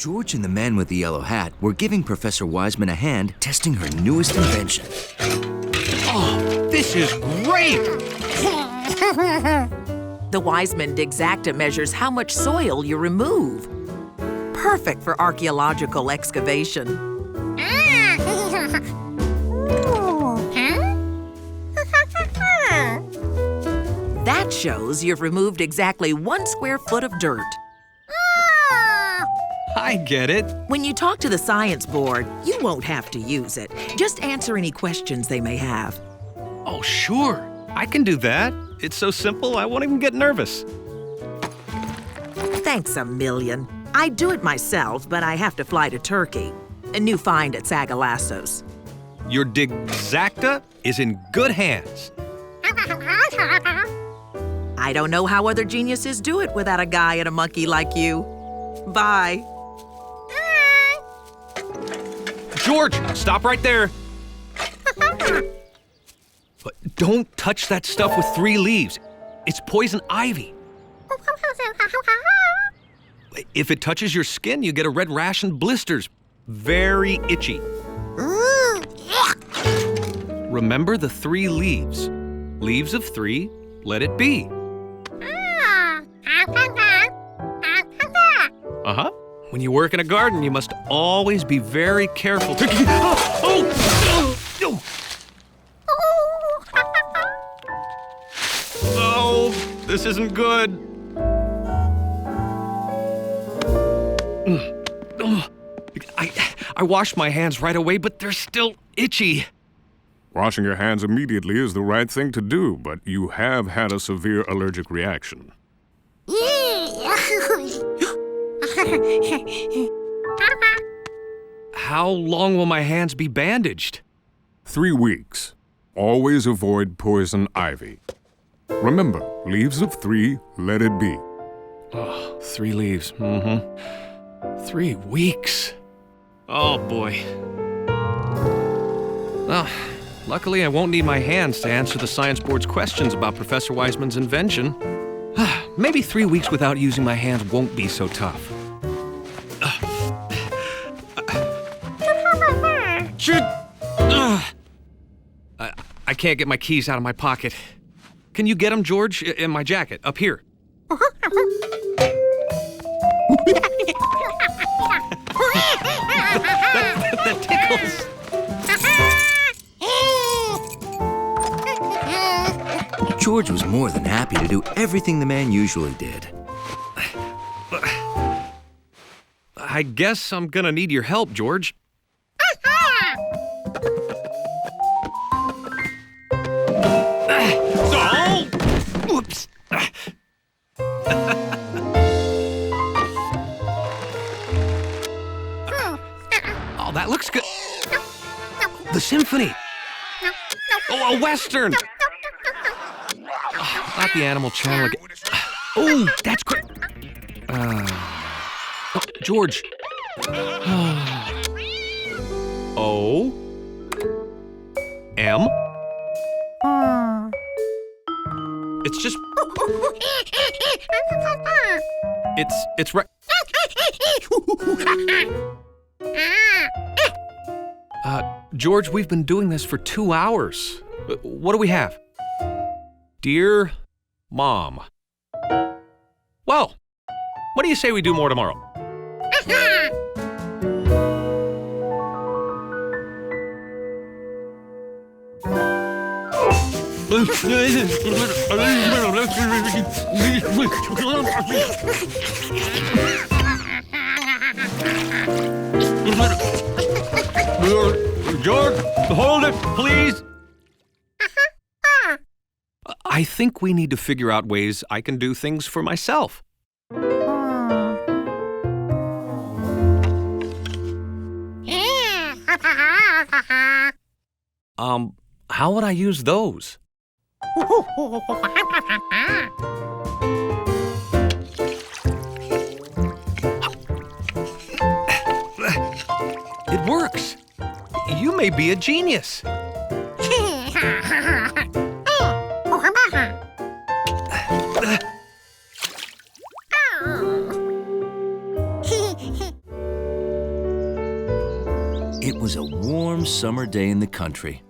George and the man with the yellow hat were giving Professor Wiseman a hand testing her newest invention. Oh, this is great! The Wiseman Digzacta measures how much soil you remove. Perfect for archaeological excavation. That shows you've removed exactly 1 square foot of dirt. I get it. When you talk to the science board, you won't have to use it. Just answer any questions they may have. Oh, sure. I can do that. It's so simple, I won't even get nervous. Thanks a million. I do it myself, but I have to fly to Turkey. A new find at Sagalassos. Your Digzacta is in good hands. I don't know how other geniuses do it without a guy and a monkey like you. Bye. George, stop right there. But don't touch that stuff with 3 leaves. It's poison ivy. If it touches your skin, you get a red rash and blisters. Very itchy. Remember the 3 leaves. Leaves of 3, let it be. Uh-huh. When you work in a garden, you must always be very careful. Oh, this isn't good. I washed my hands right away, but they're still itchy. Washing your hands immediately is the right thing to do, but you have had a severe allergic reaction. How long will my hands be bandaged? 3 weeks. Always avoid poison ivy. Remember, leaves of 3, let it be. Oh, 3 leaves. 3 weeks. Oh, boy. Well, luckily I won't need my hands to answer the science board's questions about Professor Wiseman's invention. Maybe 3 weeks without using my hands won't be so tough. I can't get my keys out of my pocket. Can you get them, George? In my jacket, up here. that tickles. George was more than happy to do everything the man usually did. I guess I'm gonna need your help, George. Oh! Oops. Oh, that looks good. The symphony. Oh, a western. Oh, not the Animal Channel again. Oh, that's great. Oh, George. O. M. It's just. It's right. George, we've been doing this for 2 hours. What do we have? Dear Mom. Well, what do you say we do more tomorrow? George, hold it, please. I think we need to figure out ways I can do things for myself. How would I use those? It works. You may be a genius. It was a warm summer day in the country.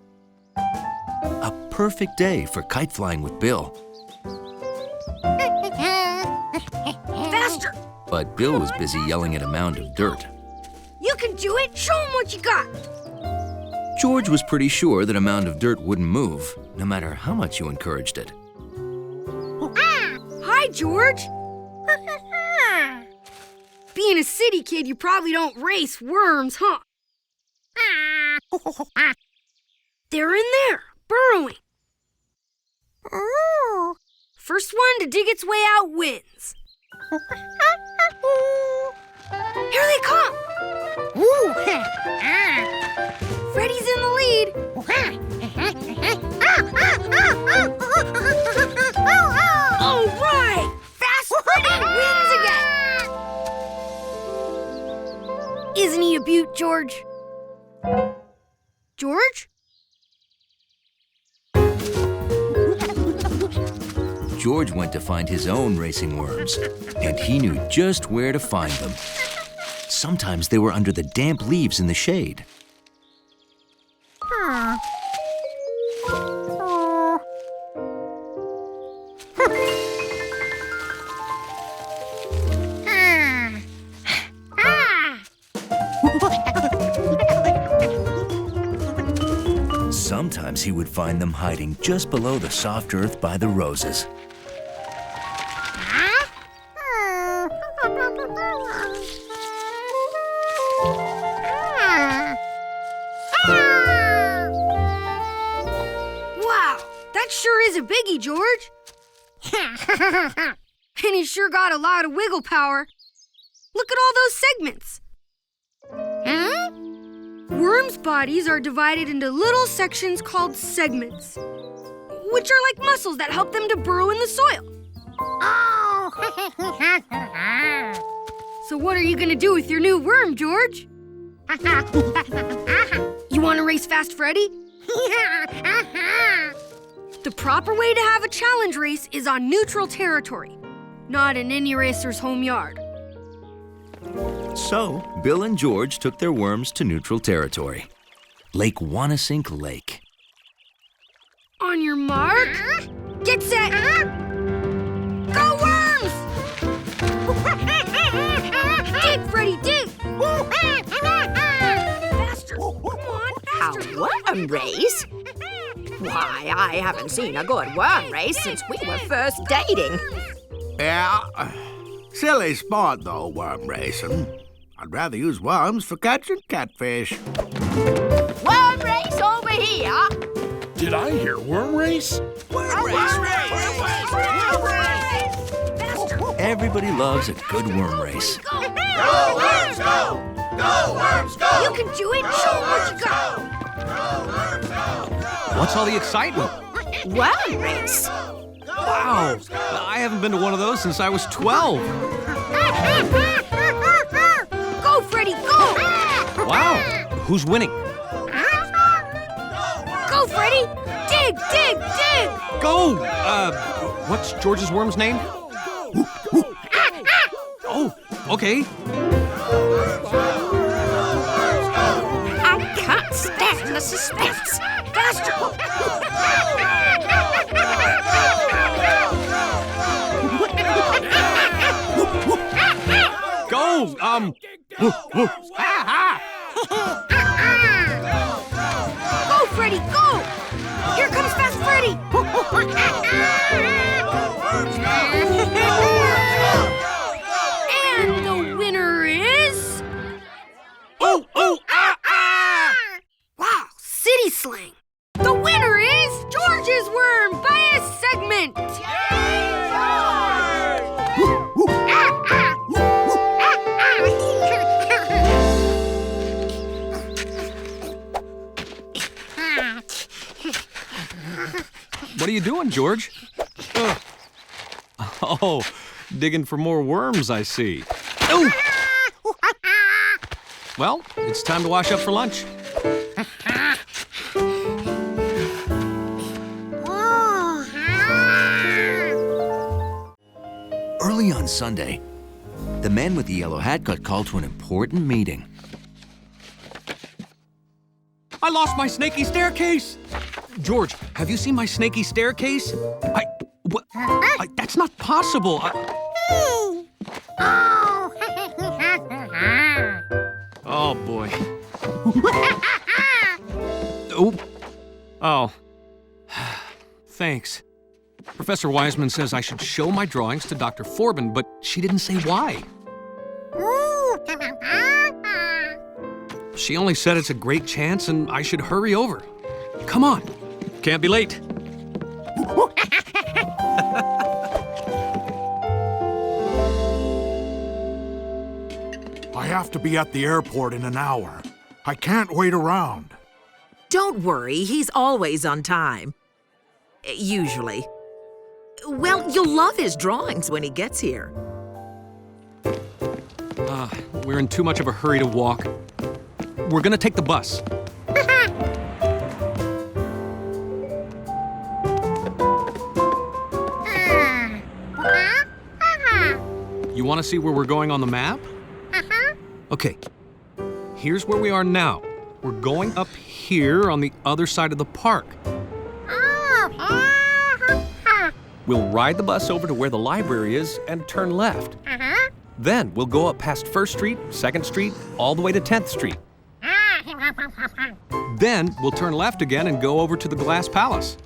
A perfect day for kite flying with Bill. Faster! But Bill was busy yelling at a mound of dirt. You can do it! Show him what you got! George was pretty sure that a mound of dirt wouldn't move, no matter how much you encouraged it. Hi, George! Being a city kid, you probably don't race worms, huh? They're in there, burrowing. First one to dig its way out wins. Here they come! Freddy's in the lead. All right! Fast Freddy wins again! Isn't he a beaut, George? George? George went to find his own racing worms, and he knew just where to find them. Sometimes they were under the damp leaves in the shade. Sometimes he would find them hiding just below the soft earth by the roses. Wow, that sure is a biggie, George. And he's sure got a lot of wiggle power. Look at all those segments. Worms' bodies are divided into little sections called segments, which are like muscles that help them to burrow in the soil. So what are you gonna do with your new worm, George? You wanna race Fast Freddy? The proper way to have a challenge race is on neutral territory, not in any racer's home yard. So, Bill and George took their worms to neutral territory, Lake Wanasink Lake. On your mark, get set, go worms! Dig, Freddy, dig! Faster, come on, A faster! worm race? Why, I haven't seen a good worm race since we were first dating. Yeah, silly sport though, worm racing. I'd rather use worms for catching catfish. Worm race over here! Did I hear worm race? Everybody loves a good worm race. Go worms, go! Go worms, go! You can do it, show 'em what you got! What's all the excitement? Worm race? Wow! I haven't been to one of those since I was 12. Go, Freddy, go! Wow! Who's winning? Go, Freddy! Dig, dig, dig! Go! What's George's worm's name? Oh, okay. I can't stand the suspense. Faster! Go! Go, Freddy, go! Here comes Fast Freddy! And the winner is... Wow, city slang! The winner is George's worm by a segment! What are you doing, George? Oh, digging for more worms, I see. Oh! Well, it's time to wash up for lunch. Early on Sunday, the man with the yellow hat got called to an important meeting. lost my snaky staircase! George, have you seen my snaky staircase? That's not possible. Oh, boy. Oh. Thanks. Professor Wiseman says I should show my drawings to Dr. Forbin, but she didn't say why. She only said it's a great chance and I should hurry over. Come on. Can't be late. I have to be at the airport in an hour. I can't wait around. Don't worry, he's always on time. Usually. Well, you'll love his drawings when he gets here. We're in too much of a hurry to walk. We're gonna take the bus. You want to see where we're going on the map? Okay. Here's where we are now. We're going up here on the other side of the park. We'll ride the bus over to where the library is and turn left. Then we'll go up past 1st Street, 2nd Street, all the way to 10th Street. Then we'll turn left again and go over to the Glass Palace.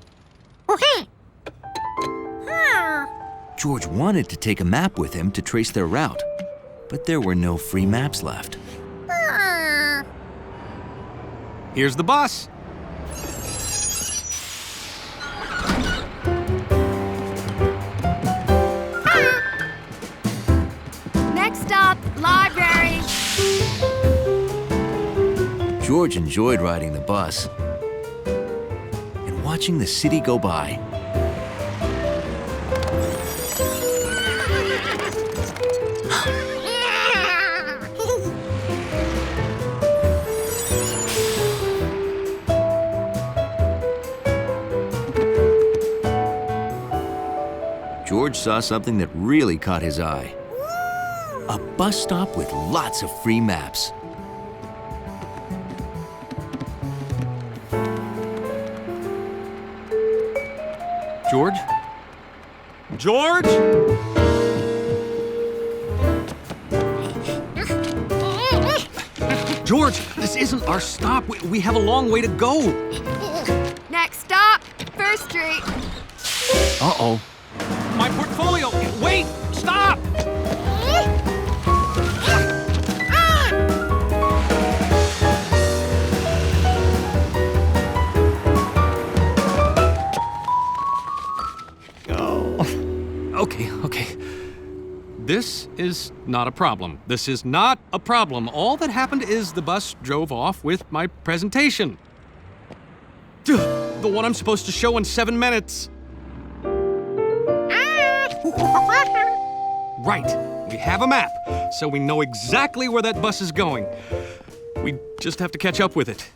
George wanted to take a map with him to trace their route, but there were no free maps left. Here's the bus. Next stop, library. George enjoyed riding the bus and watching the city go by. George saw something that really caught his eye. A bus stop with lots of free maps. George? George? George, this isn't our stop. We have a long way to go. Next stop, 1st Street. Uh-oh. My portfolio! Wait! Stop! Okay. This is not a problem. This is not a problem. All that happened is the bus drove off with my presentation. The one I'm supposed to show in 7 minutes. Right. We have a map, so we know exactly where that bus is going. We just have to catch up with it.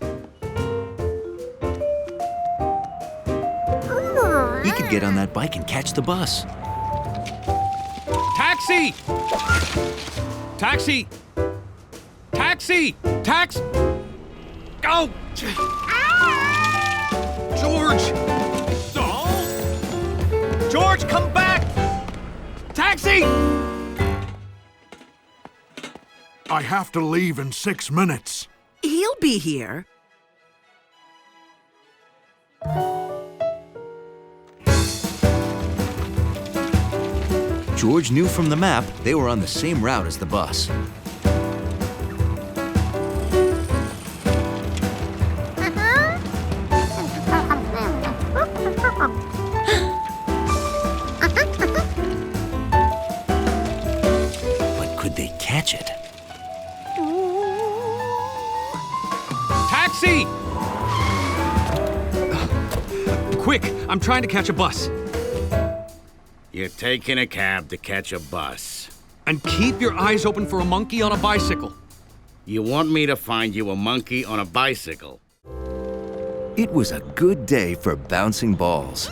He could get on that bike and catch the bus. Taxi! Taxi! Taxi! Tax! Go! George! Oh! George, come back! Taxi! I have to leave in 6 minutes. He'll be here. George knew from the map they were on the same route as the bus. But could they catch it? Taxi! Quick, I'm trying to catch a bus. You're taking a cab to catch a bus. And keep your eyes open for a monkey on a bicycle. You want me to find you a monkey on a bicycle? It was a good day for bouncing balls.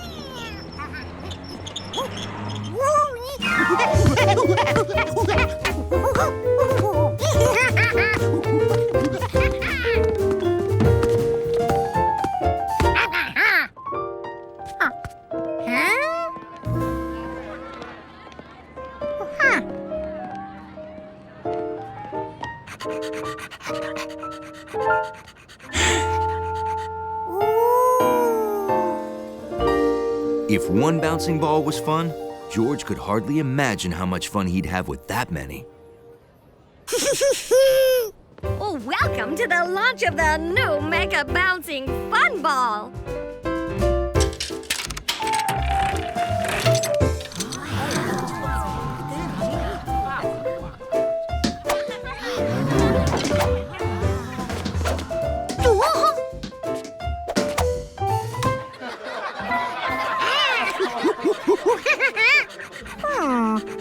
If one bouncing ball was fun, George could hardly imagine how much fun he'd have with that many. Oh, welcome to the launch of the new Mega Bouncing Fun Ball.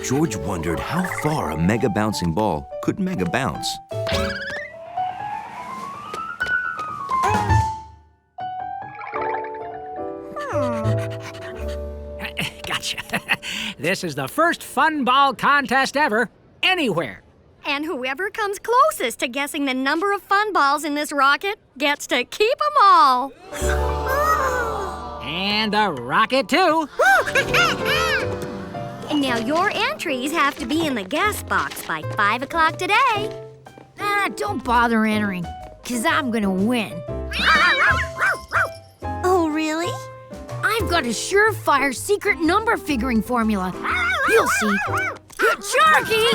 George wondered how far a mega bouncing ball could mega bounce. Gotcha. This is the first fun ball contest ever, anywhere. And whoever comes closest to guessing the number of fun balls in this rocket gets to keep them all. And the rocket, too. And now your entries have to be in the guest box by 5 o'clock today. Don't bother entering, 'cause I'm gonna win. Oh, really? I've got a surefire secret number figuring formula. You'll see. Sharky!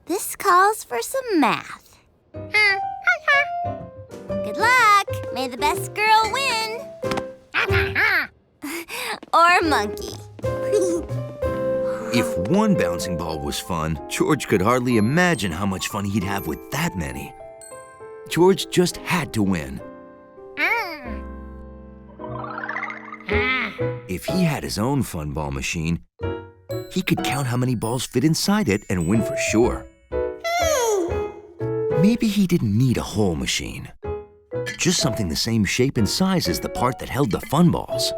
This calls for some math. Good luck. May the best girl win. Or monkey. If one bouncing ball was fun, George could hardly imagine how much fun he'd have with that many. George just had to win. If he had his own fun ball machine, he could count how many balls fit inside it and win for sure. Maybe he didn't need a whole machine. Just something the same shape and size as the part that held the fun balls.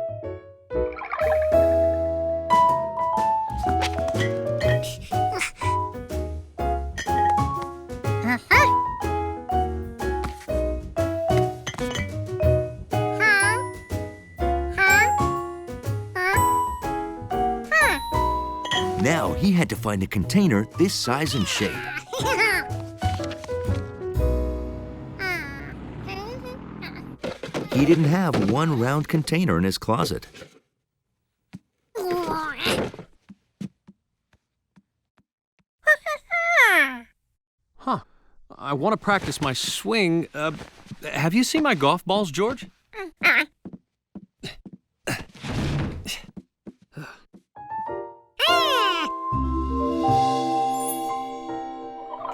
Now he had to find a container this size and shape. He didn't have one round container in his closet. Huh. I want to practice my swing. Have you seen my golf balls, George?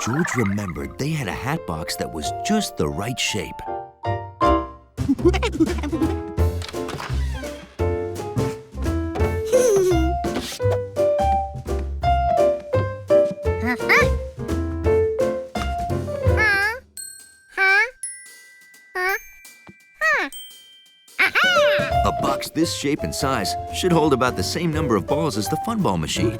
George remembered they had a hat box that was just the right shape. A box this shape and size should hold about the same number of balls as the fun ball machine.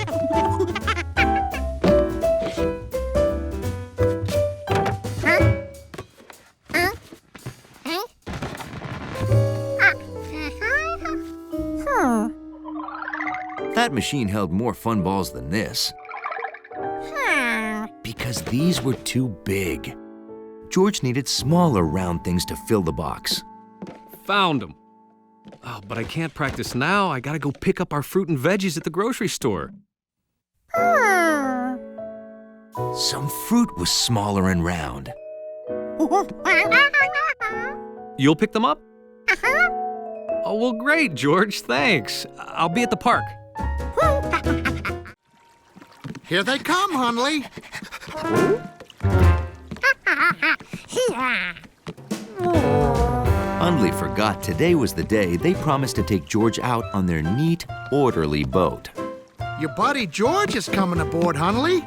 That machine held more fun balls than this. Because these were too big. George needed smaller round things to fill the box. Found them. Oh, but I can't practice now. I gotta go pick up our fruit and veggies at the grocery store. Some fruit was smaller and round. You'll pick them up? Oh, well, great, George. Thanks. I'll be at the park. Here they come, Hunley. Hunley forgot today was the day they promised to take George out on their neat, orderly boat. Your buddy George is coming aboard, Hunley.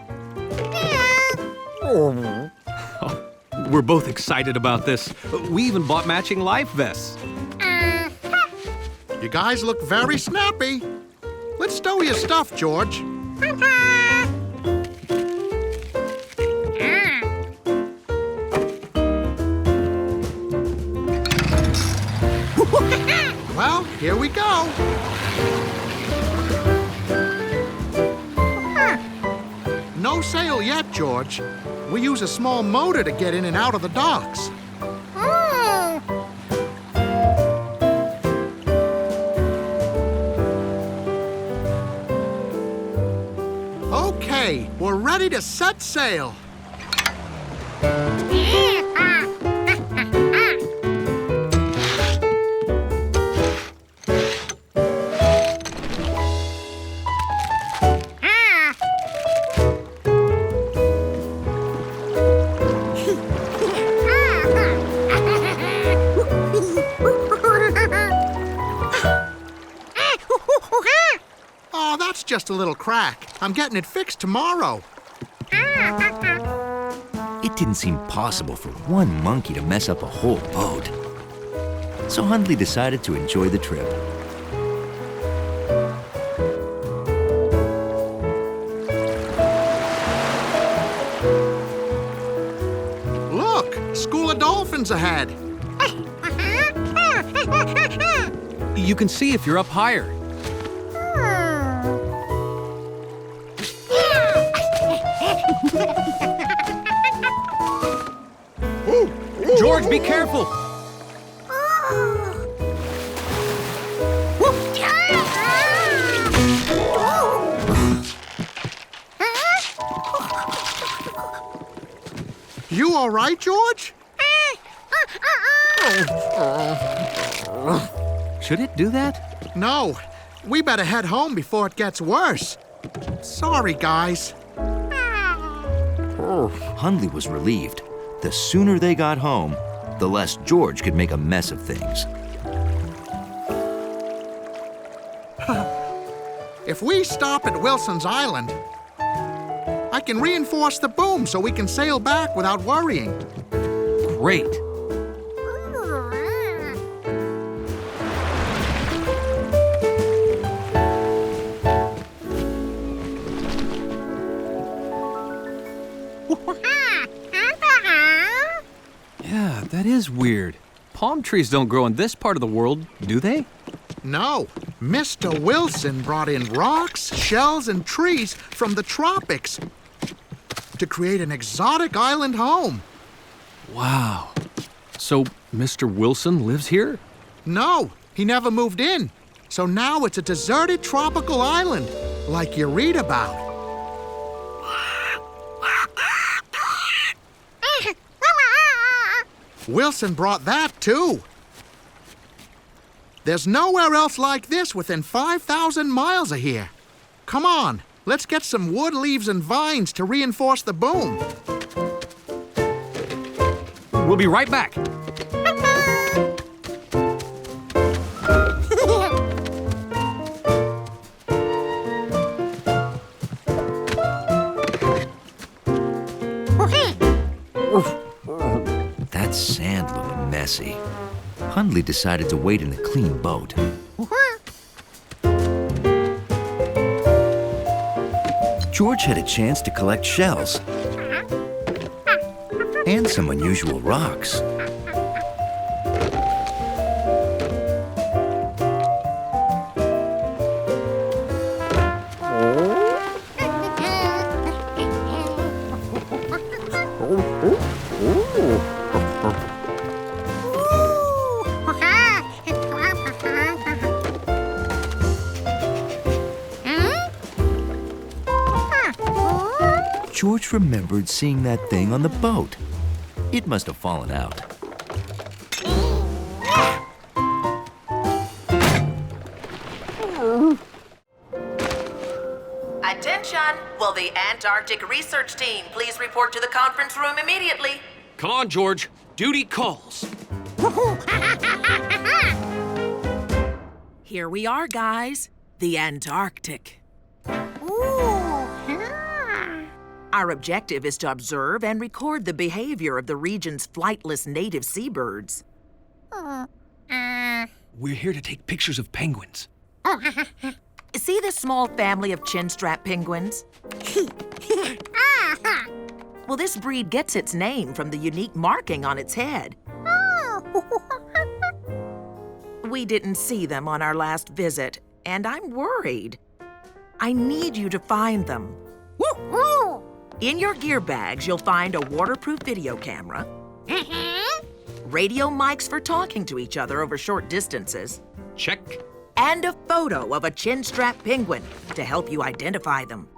We're both excited about this. We even bought matching life vests. You guys look very snappy. Let's stow your stuff, George. Here we go. No sail yet, George. We use a small motor to get in and out of the docks. Okay, we're ready to set sail. Oh, that's just a little crack. I'm getting it fixed tomorrow. It didn't seem possible for one monkey to mess up a whole boat. So Hunley decided to enjoy the trip. Look, school of dolphins ahead. You can see if you're up higher. George, be careful! You all right, George? Should it do that? No. We better head home before it gets worse. Sorry, guys. Hunley was relieved. The sooner they got home, the less George could make a mess of things. If we stop at Wilson's Island, I can reinforce the boom so we can sail back without worrying. Great. Yeah, that is weird. Palm trees don't grow in this part of the world, do they? No. Mr. Wilson brought in rocks, shells, and trees from the tropics to create an exotic island home. Wow. So Mr. Wilson lives here? No, he never moved in. So now it's a deserted tropical island, like you read about. Wilson brought that, too. There's nowhere else like this within 5,000 miles of here. Come on, let's get some wood, leaves, and vines to reinforce the boom. We'll be right back. That sand looked messy. Hunley decided to wait in a clean boat. George had a chance to collect shells and some unusual rocks. George remembered seeing that thing on the boat. It must have fallen out. Attention! Will the Antarctic research team please report to the conference room immediately? Come on, George. Duty calls. Here we are, guys. The Antarctic. Our objective is to observe and record the behavior of the region's flightless native seabirds. We're here to take pictures of penguins. See this small family of chinstrap penguins? Well, this breed gets its name from the unique marking on its head. We didn't see them on our last visit, and I'm worried. I need you to find them. In your gear bags, you'll find a waterproof video camera, radio mics for talking to each other over short distances. Check. And a photo of a chin-strap penguin to help you identify them.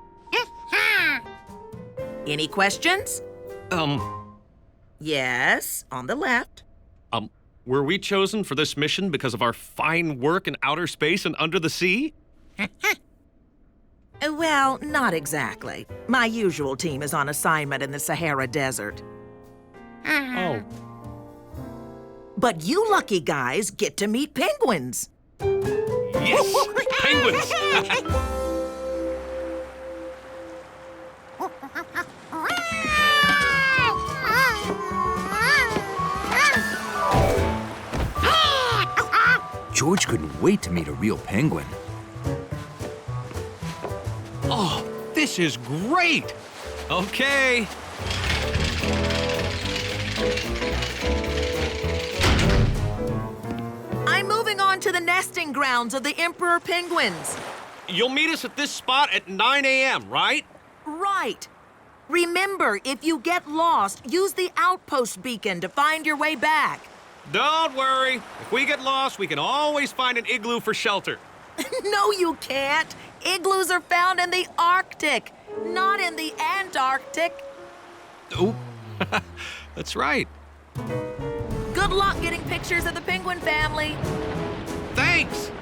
Any questions? Yes, on the left. Were we chosen for this mission because of our fine work in outer space and under the sea? Well, not exactly. My usual team is on assignment in the Sahara Desert. Oh. But you lucky guys get to meet penguins. Yes! Penguins! George couldn't wait to meet a real penguin. Oh, this is great! Okay. I'm moving on to the nesting grounds of the emperor penguins. You'll meet us at this spot at 9 a.m., right? Right. Remember, if you get lost, use the outpost beacon to find your way back. Don't worry. If we get lost, we can always find an igloo for shelter. No, you can't. Igloos are found in the Arctic, not in the Antarctic. Oh, that's right. Good luck getting pictures of the penguin family. Thanks.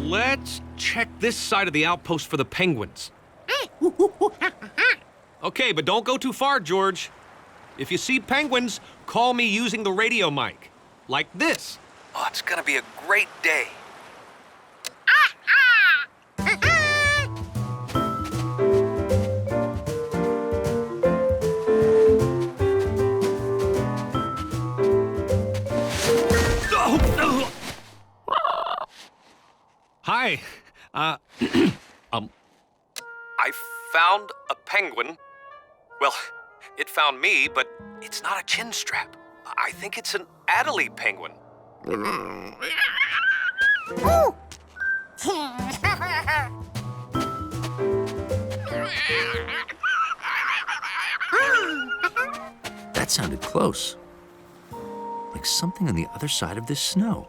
Let's check this side of the outpost for the penguins. Okay, but don't go too far, George. If you see penguins, call me using the radio mic. Like this. Oh, it's gonna be a great day. Hi. I found a penguin. Well, it found me, but it's not a chin strap. I think it's an Adelie penguin. That sounded close. Like something on the other side of this snow.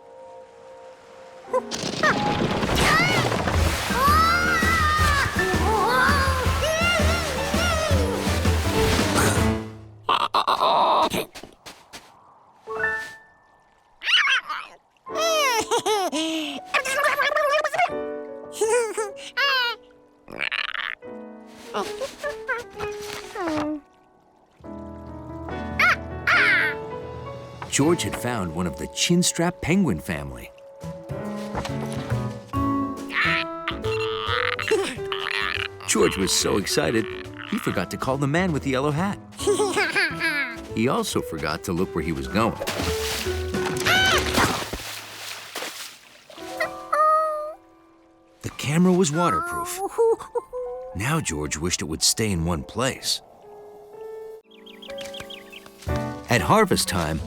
George had found one of the chin-strap penguin family. George was so excited, he forgot to call the man with the yellow hat. He also forgot to look where he was going. The camera was waterproof. Now George wished it would stay in one place. At harvest time,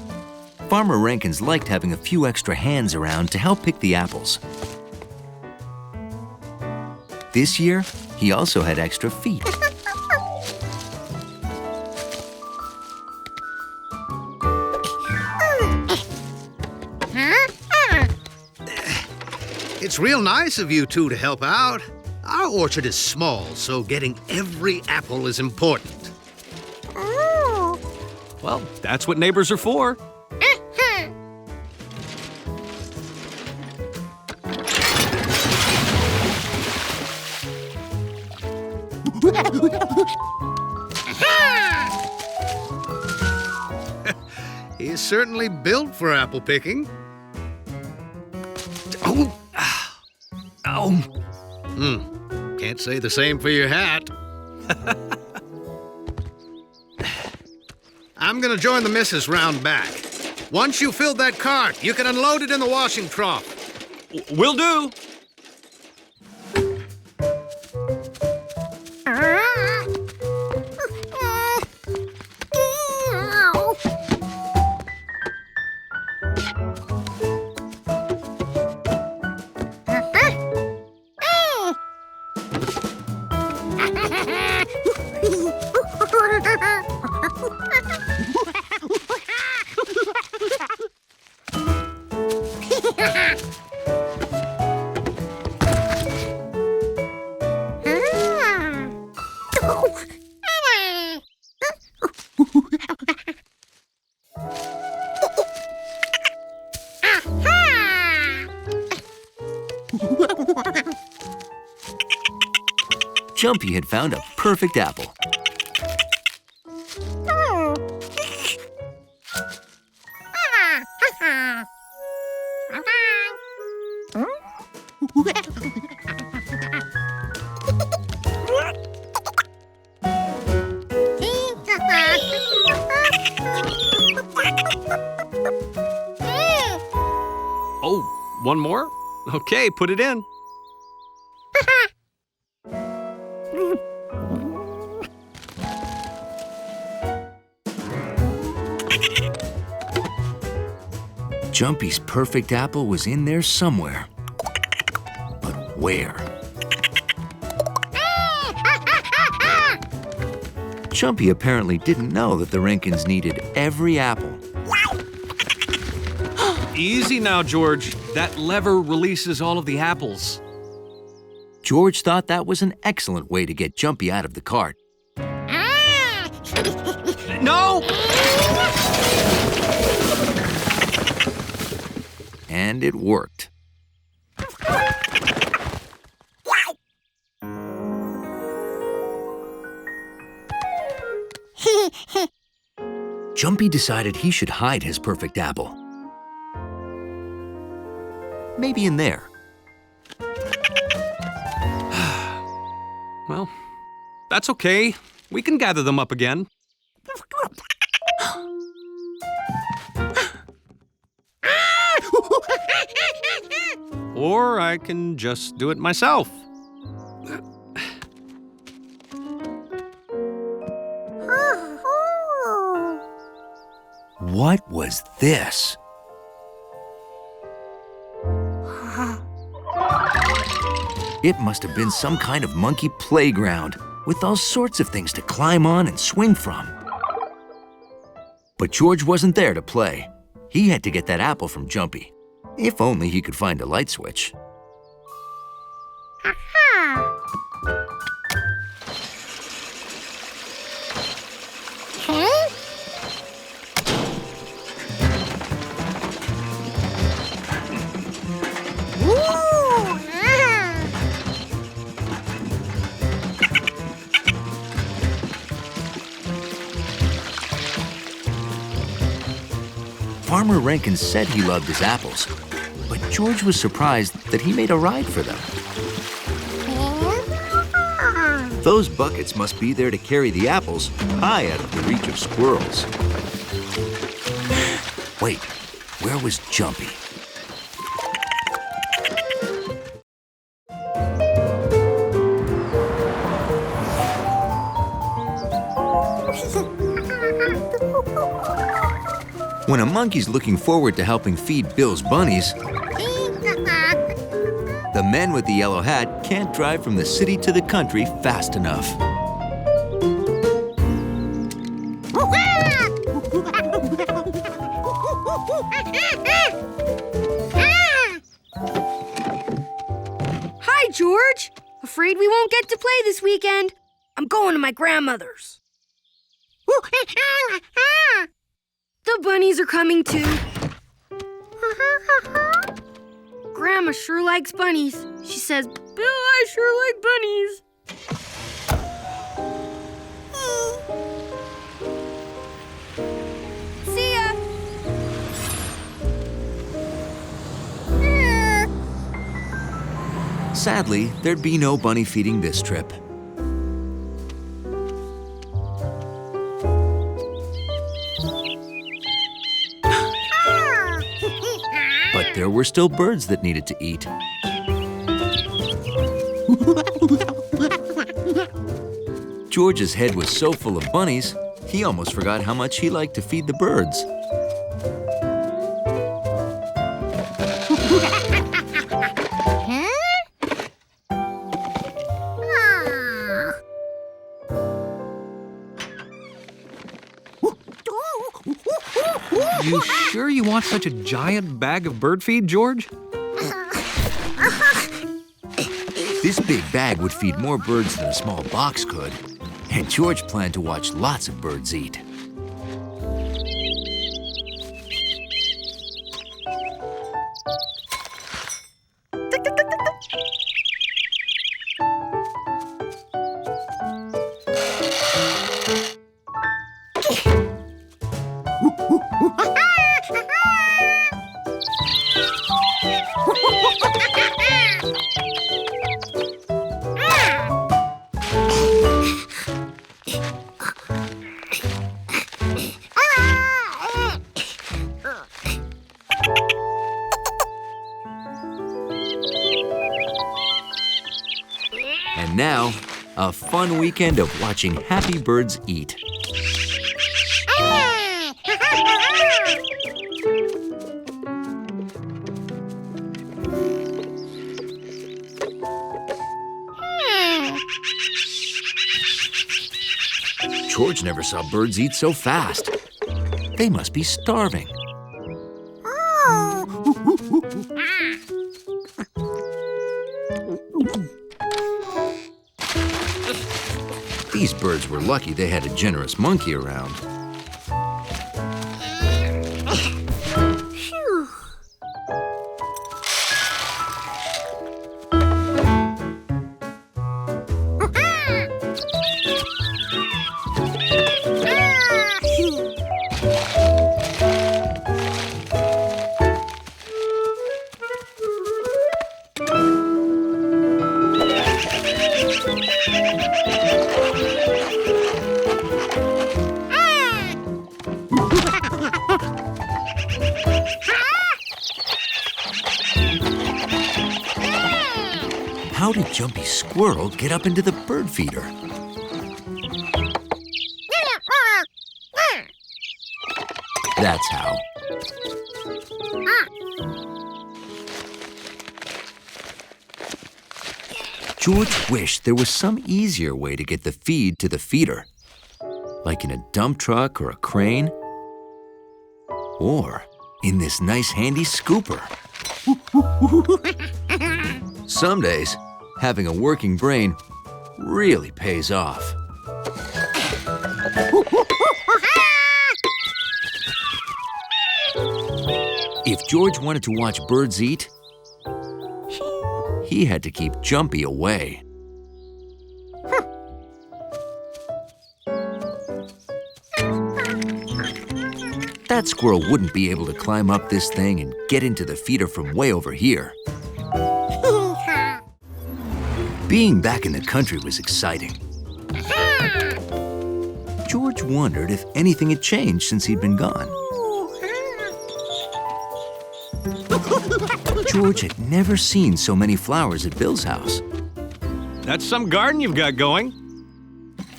Farmer Rankins liked having a few extra hands around to help pick the apples. This year, he also had extra feet. It's real nice of you two to help out. Our orchard is small, so getting every apple is important. Well, that's what neighbors are for. He's certainly built for apple picking. Can't say the same for your hat. I'm gonna join the missus round back. Once you fill that cart, you can unload it in the washing trough. Will do. Jumpy had found a perfect apple. Oh, one more? Okay, put it in. Jumpy's perfect apple was in there somewhere. But where? Jumpy apparently didn't know that the Rankins needed every apple. Easy now, George. That lever releases all of the apples. George thought that was an excellent way to get Jumpy out of the cart. No! And it worked. Jumpy decided he should hide his perfect apple. Maybe in there. Well, that's okay. We can gather them up again. Or I can just do it myself. What was this? It must have been some kind of monkey playground with all sorts of things to climb on and swing from. But George wasn't there to play. He had to get that apple from Jumpy. If only he could find a light switch. Farmer Rankin said he loved his apples, but George was surprised that he made a ride for them. Those buckets must be there to carry the apples high out of the reach of squirrels. Wait, where was Jumpy? When a monkey's looking forward to helping feed Bill's bunnies, the men with the yellow hat can't drive from the city to the country fast enough. Hi, George. Afraid we won't get to play this weekend. I'm going to my grandmother's. The bunnies are coming too. Grandma sure likes bunnies. She says, Bill, I sure like bunnies. See ya. Sadly, there'd be no bunny feeding this trip. But there were still birds that needed to eat. George's head was so full of bunnies, he almost forgot how much he liked to feed the birds. You sure you want such a giant bag of bird feed, George? This big bag would feed more birds than a small box could, and George planned to watch lots of birds eat. And now, a fun weekend of watching happy birds eat. George never saw birds eat so fast. They must be starving. These birds were lucky they had a generous monkey around. How did Jumpy Squirrel get up into the bird feeder? That's how. George wished there was some easier way to get the feed to the feeder, like in a dump truck or a crane, or in this nice handy scooper. Some days, having a working brain really pays off. If George wanted to watch birds eat, he had to keep Jumpy away. That squirrel wouldn't be able to climb up this thing and get into the feeder from way over here. Being back in the country was exciting. George wondered if anything had changed since he'd been gone. George had never seen so many flowers at Bill's house. That's some garden you've got going.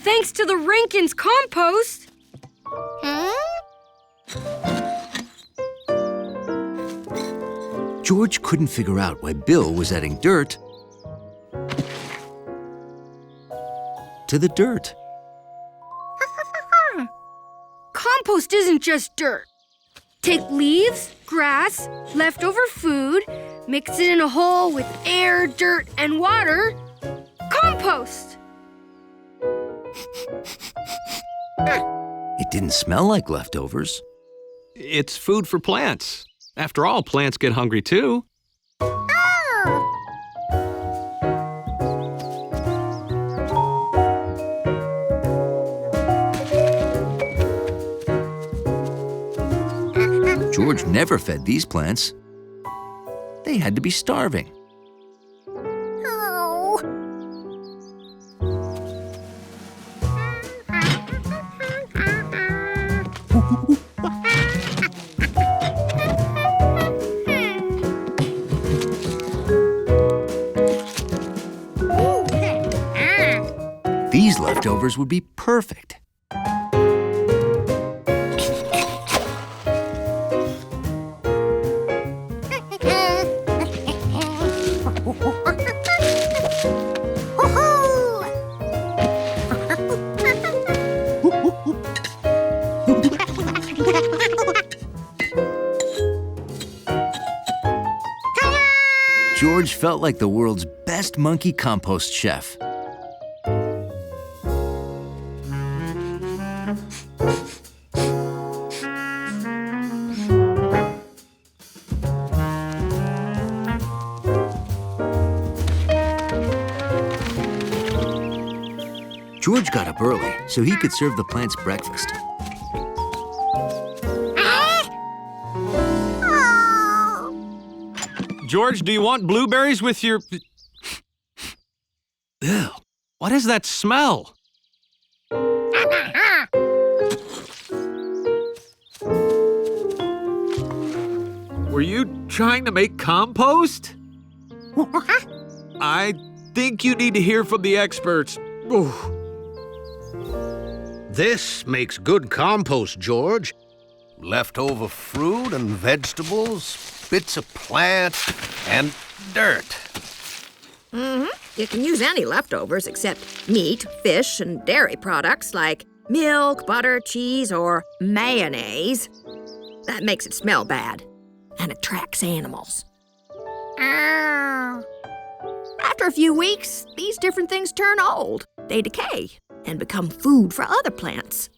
Thanks to the Rankin's compost. George couldn't figure out why Bill was adding dirt to the dirt. Compost isn't just dirt. Take leaves, grass, leftover food, mix it in a hole with air, dirt, and water. Compost! It didn't smell like leftovers. It's food for plants. After all, plants get hungry too. George never fed these plants. They had to be starving. These leftovers would be perfect. George felt like the world's best monkey compost chef. George got up early so he could serve the plants breakfast. George, do you want blueberries with your... Ew, what is that smell? Were you trying to make compost? I think you need to hear from the experts. Ooh. This makes good compost, George. Leftover fruit and vegetables, bits of plant, and dirt. You can use any leftovers except meat, fish, and dairy products like milk, butter, cheese, or mayonnaise. That makes it smell bad and attracts animals. After a few weeks, these different things turn old. They decay and become food for other plants.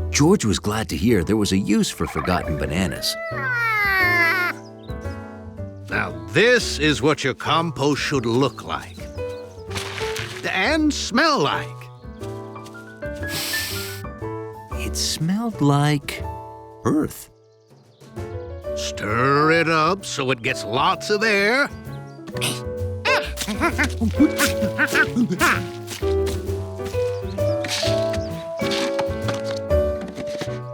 George was glad to hear there was a use for forgotten bananas. Now, this is what your compost should look like. And smell like. It smelled like earth. Stir it up so it gets lots of air.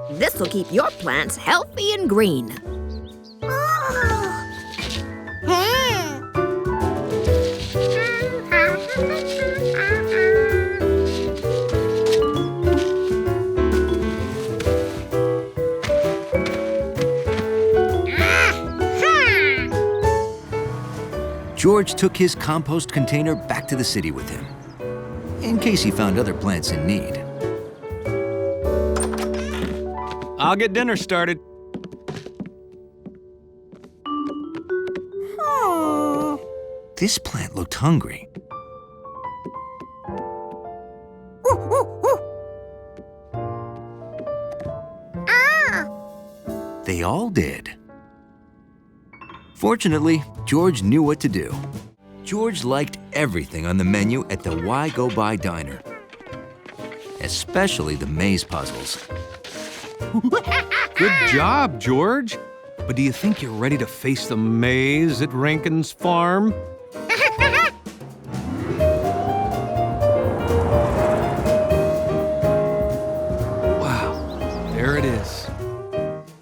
This will keep your plants healthy and green. George took his compost container back to the city with him, in case he found other plants in need. I'll get dinner started. This plant looked hungry. They all did. Fortunately, George knew what to do. George liked everything on the menu at the Why Go By Diner, especially the maze puzzles. Good job, George. But do you think you're ready to face the maze at Rankin's farm? Wow, there it is.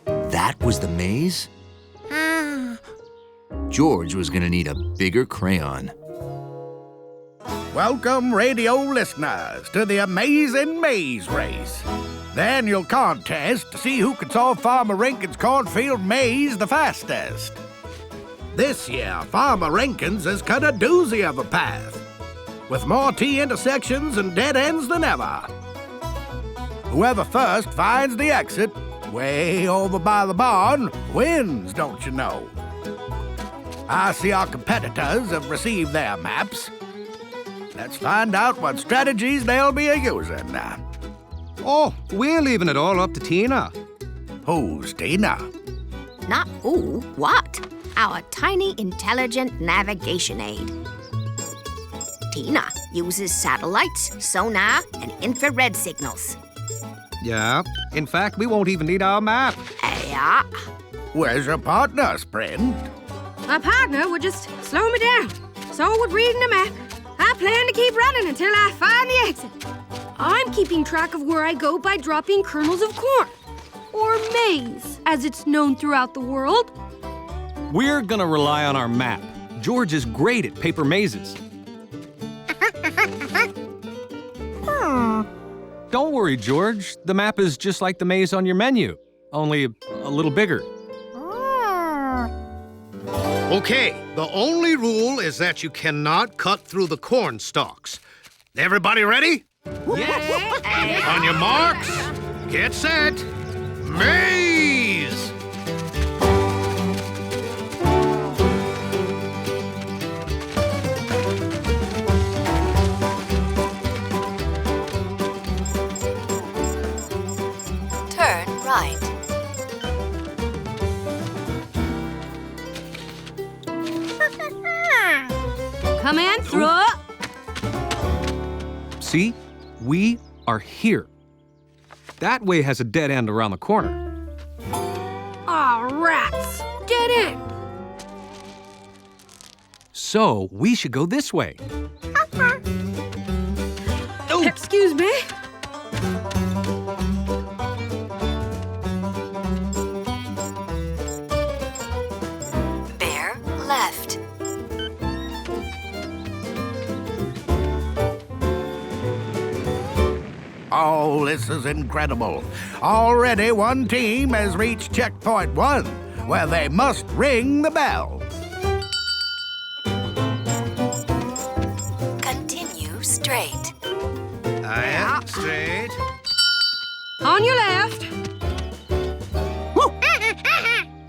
That was the maze? George was gonna need a bigger crayon. Welcome, radio listeners, to the amazing maze race. The annual contest to see who can solve Farmer Rankin's cornfield maze the fastest. This year, Farmer Rankin's has cut a doozy of a path, with more T-intersections and dead ends than ever. Whoever first finds the exit, way over by the barn, wins, don't you know? I see our competitors have received their maps. Let's find out what strategies they'll be using. Oh, we're leaving it all up to Tina. Who's Tina? Not who, what? Our tiny, intelligent navigation aid. Tina uses satellites, sonar, and infrared signals. Yeah, in fact, we won't even need our map. Yeah. Where's your partner, Sprint? My partner would just slow me down. So would reading the map. I plan to keep running until I find the exit. I'm keeping track of where I go by dropping kernels of corn. Or maize, as it's known throughout the world. We're gonna rely on our map. George is great at paper mazes. Don't worry, George. The map is just like the maze on your menu, only a little bigger. Okay, the only rule is that you cannot cut through the corn stalks. Everybody ready? Yes! On your marks, get set, maze! Turn right. Come in through. See? We are here. that way has a dead end around the corner. Aw, rats! Dead end! So, we should go this way. Oh. Excuse me? Bear left. Oh, this is incredible. Already one team has reached checkpoint 1, where they must ring the bell. Continue straight. Aye, straight. On your left.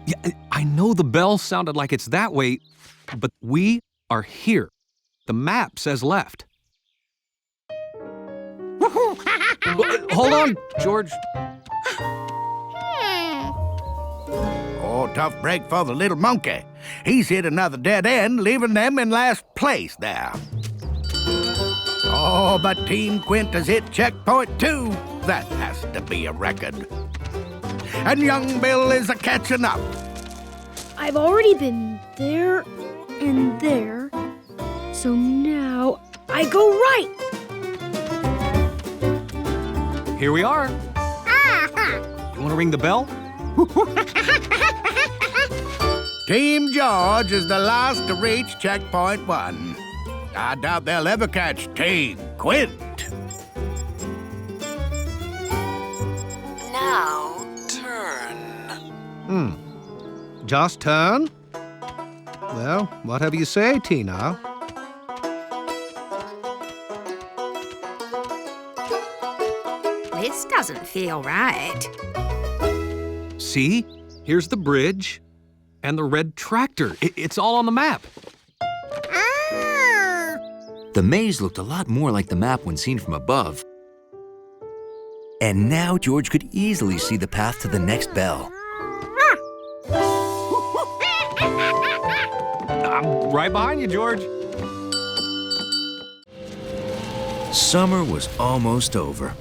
Yeah, I know the bell sounded like it's that way, but we are here. The map says left. Hold on, George. Oh, tough break for the little monkey. He's hit another dead end, leaving them in last place there. Oh, but Team Quint has hit checkpoint 2. That has to be a record. And young Bill is a-catching up. I've already been there and there, so now I go right. Here we are. You want to ring the bell? Team George is the last to reach checkpoint 1. I doubt they'll ever catch Team Quint. Now, turn. Just turn? Well, whatever you say, Tina. This doesn't feel right. See? Here's the bridge and the red tractor. It's all on the map. The maze looked a lot more like the map when seen from above. And now George could easily see the path to the next bell. I'm right behind you, George. Summer was almost over.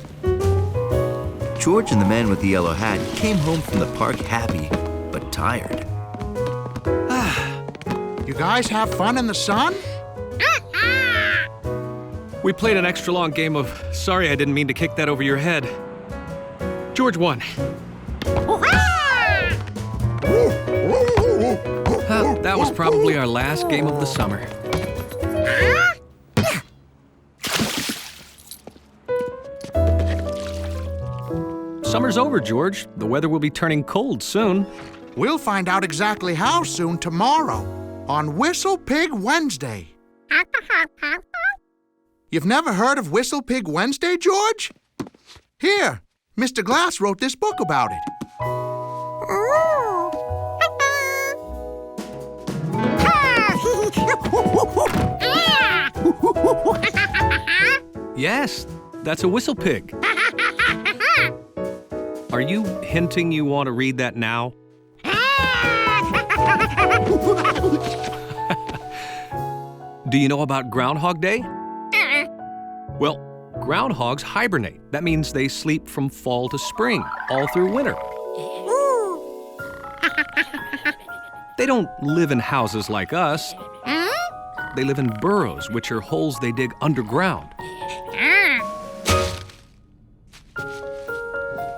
George and the man with the yellow hat came home from the park happy, but tired. You guys have fun in the sun? We played an extra long game of sorry I didn't mean to kick that over your head. George won. That was probably our last game of the summer. Summer's over, George. The weather will be turning cold soon. We'll find out exactly how soon tomorrow on Whistle Pig Wednesday. You've never heard of Whistle Pig Wednesday, George? Here, Mr. Glass wrote this book about it. Yes, that's a whistle pig. Are you hinting you want to read that now? Do you know about Groundhog Day? Well, groundhogs hibernate. That means they sleep from fall to spring, all through winter. They don't live in houses like us. They live in burrows, which are holes they dig underground.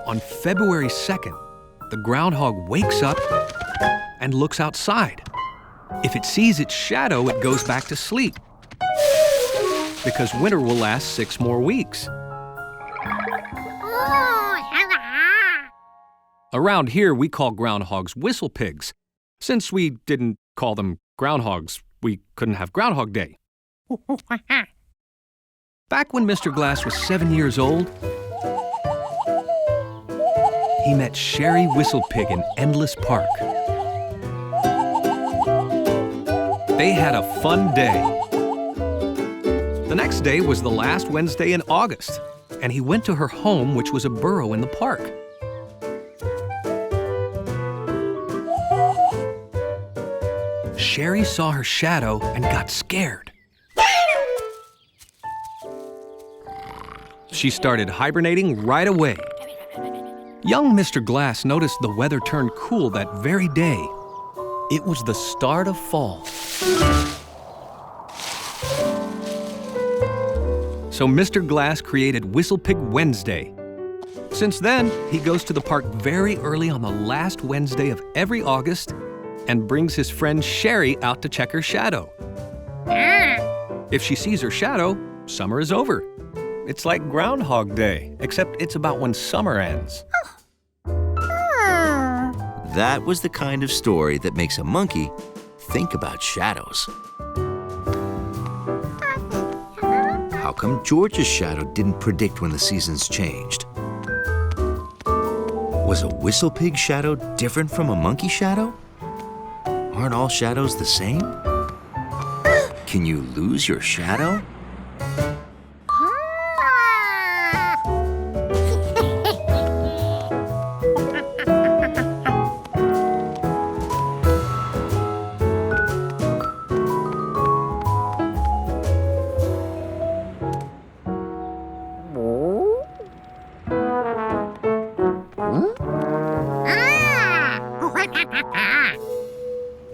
On February 2nd, the groundhog wakes up and looks outside. If it sees its shadow, it goes back to sleep, because winter will last 6 more weeks. Around here, we call groundhogs whistle pigs. Since we didn't call them groundhogs, we couldn't have Groundhog Day. Back when Mr. Glass was 7 years old, he met Sherry Whistlepig in Endless Park. They had a fun day. The next day was the last Wednesday in August, and he went to her home, which was a burrow in the park. Sherry saw her shadow and got scared. She started hibernating right away. Young Mr. Glass noticed the weather turned cool that very day. It was the start of fall. So Mr. Glass created Whistle Pig Wednesday. Since then, he goes to the park very early on the last Wednesday of every August and brings his friend Sherry out to check her shadow. If she sees her shadow, summer is over. It's like Groundhog Day, except it's about when summer ends. That was the kind of story that makes a monkey think about shadows. How come George's shadow didn't predict when the seasons changed? Was a whistle pig shadow different from a monkey shadow? Aren't all shadows the same? Can you lose your shadow?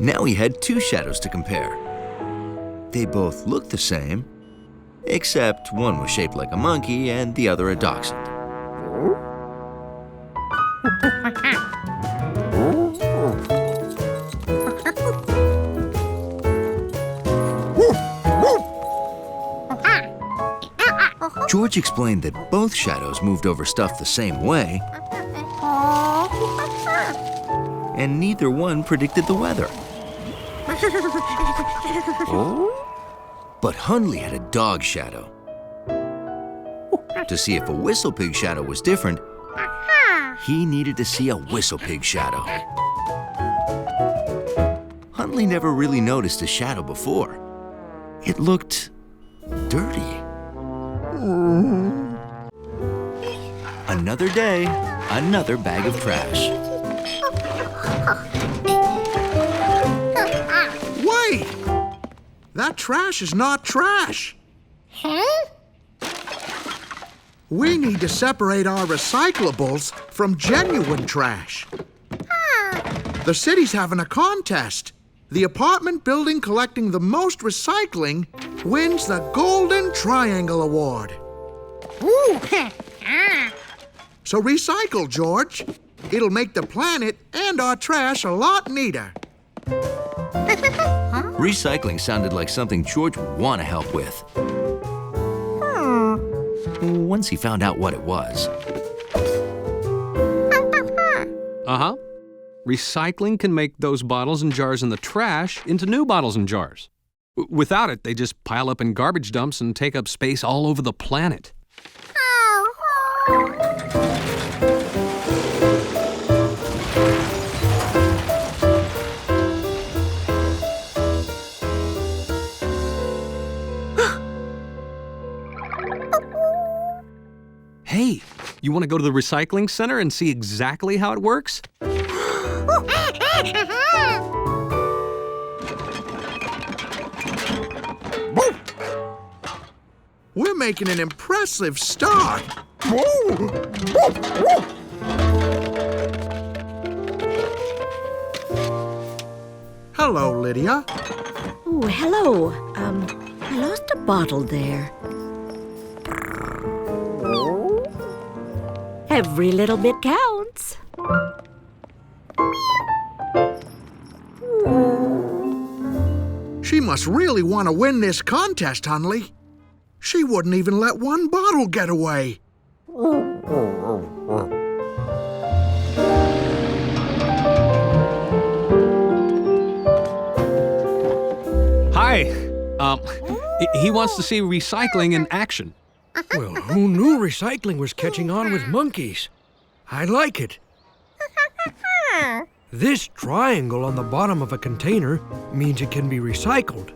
Now he had two shadows to compare. They both looked the same, except one was shaped like a monkey and the other a dachshund. George explained that both shadows moved over stuff the same way, and neither one predicted the weather. But Hunley had a dog shadow. To see if a whistle pig shadow was different, he needed to see a whistle pig shadow. Hunley never really noticed a shadow before. It looked dirty. Another day, another bag of trash. Wait! That trash is not trash. Huh? We need to separate our recyclables from genuine trash. The city's having a contest. The apartment building collecting the most recycling wins the Golden Triangle Award. Ooh. So recycle, George. It'll make the planet and our trash a lot neater. Recycling sounded like something George would want to help with. Once he found out what it was. Uh-huh. Recycling can make those bottles and jars in the trash into new bottles and jars. Without it, they just pile up in garbage dumps and take up space all over the planet. Hey, you want to go to the recycling center and see exactly how it works? We're making an impressive start. Hello, Lydia. Oh, hello. I lost a bottle there. Every little bit counts. She must really want to win this contest, Hunley. She wouldn't even let one bottle get away. Hi. He wants to see recycling in action. Well, who knew recycling was catching on with monkeys? I like it. This triangle on the bottom of a container means it can be recycled.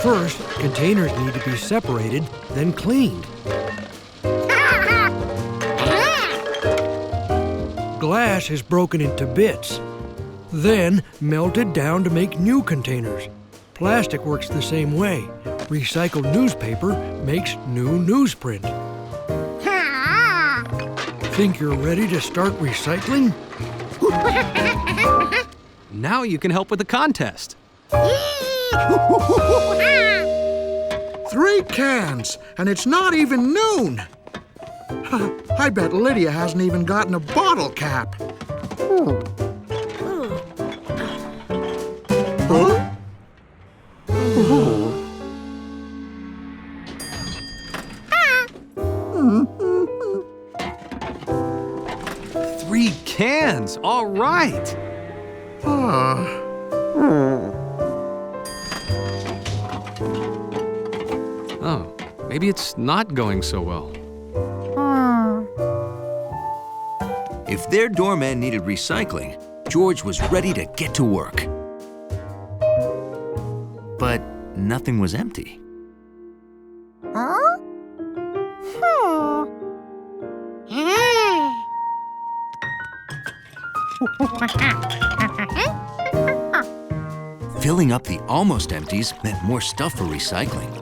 First, containers need to be separated, then cleaned. Glass is broken into bits, then melted down to make new containers. Plastic works the same way. Recycled newspaper makes new newsprint. Think you're ready to start recycling? Now you can help with the contest. 3 cans, and it's not even noon. I bet Lydia hasn't even gotten a bottle cap. Huh? 3 cans, all right. Oh, maybe it's not going so well. If their doorman needed recycling, George was ready to get to work. But nothing was empty. Filling up the almost empties meant more stuff for recycling.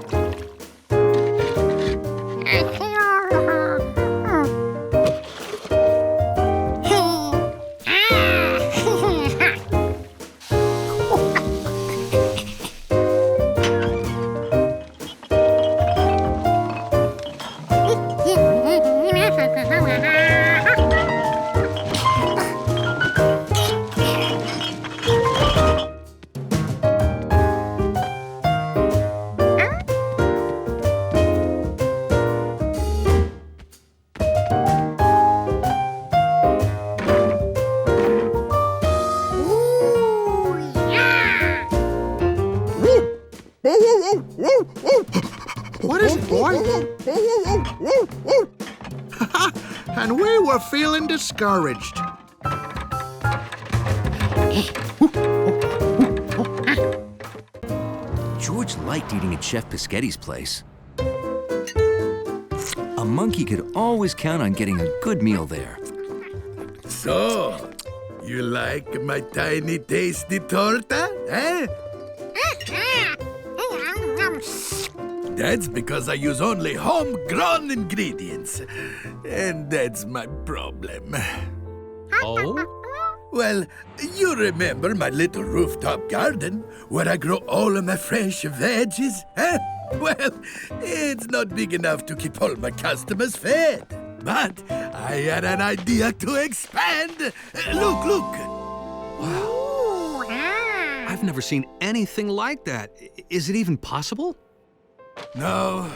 What is it, boy? And we were feeling discouraged. George liked eating at Chef Pischetti's place. A monkey could always count on getting a good meal there. So, you like my tiny tasty torta, eh? That's because I use only homegrown ingredients. And that's my problem. Oh? Well, you remember my little rooftop garden where I grow all of my fresh veggies, eh? Well, it's not big enough to keep all my customers fed. But I had an idea to expand. Look. Wow. I've never seen anything like that. Is it even possible? No.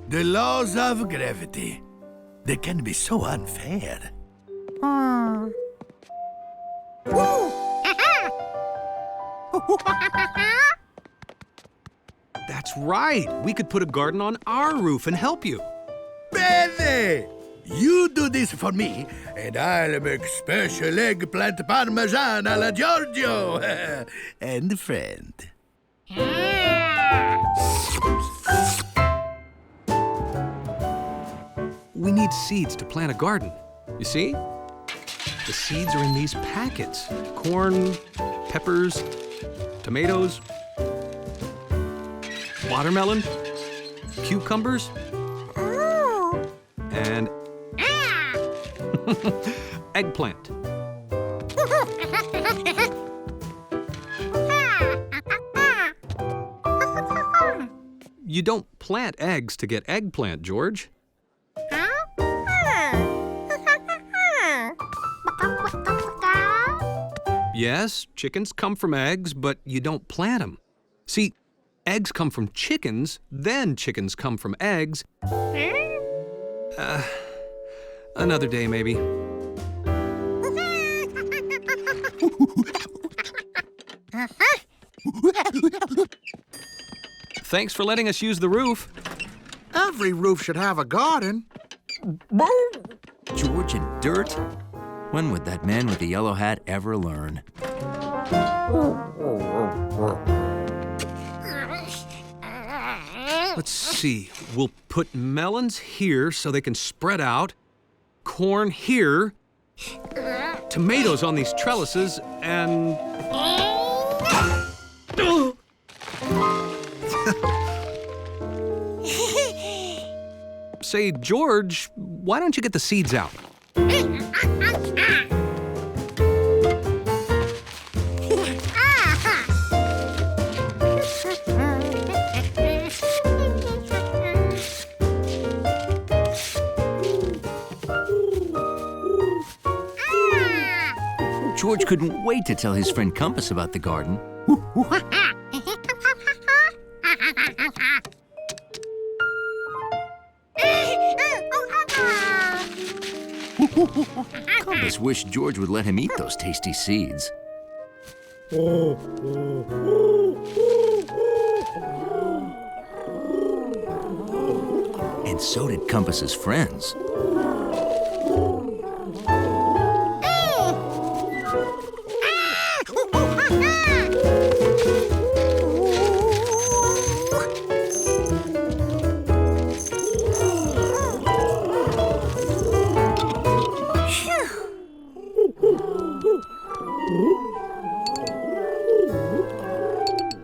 The laws of gravity, they can be so unfair. That's right. We could put a garden on our roof and help you. Bene! You do this for me, and I'll make special eggplant parmesan alla Giorgio. And friend. We need seeds to plant a garden. You see? The seeds are in these packets. Corn, peppers, tomatoes, watermelon, cucumbers, and eggplant. You don't plant eggs to get eggplant, George. Yes, chickens come from eggs, but you don't plant them. See, eggs come from chickens, then chickens come from eggs. Another day, maybe. Thanks for letting us use the roof. Every roof should have a garden. George and dirt? When would that man with the yellow hat ever learn? Let's see. We'll put melons here so they can spread out, corn here, tomatoes on these trellises, and... Say, George, why don't you get the seeds out? George couldn't wait to tell his friend Compass about the garden. Compass wished George would let him eat those tasty seeds. And so did Compass's friends.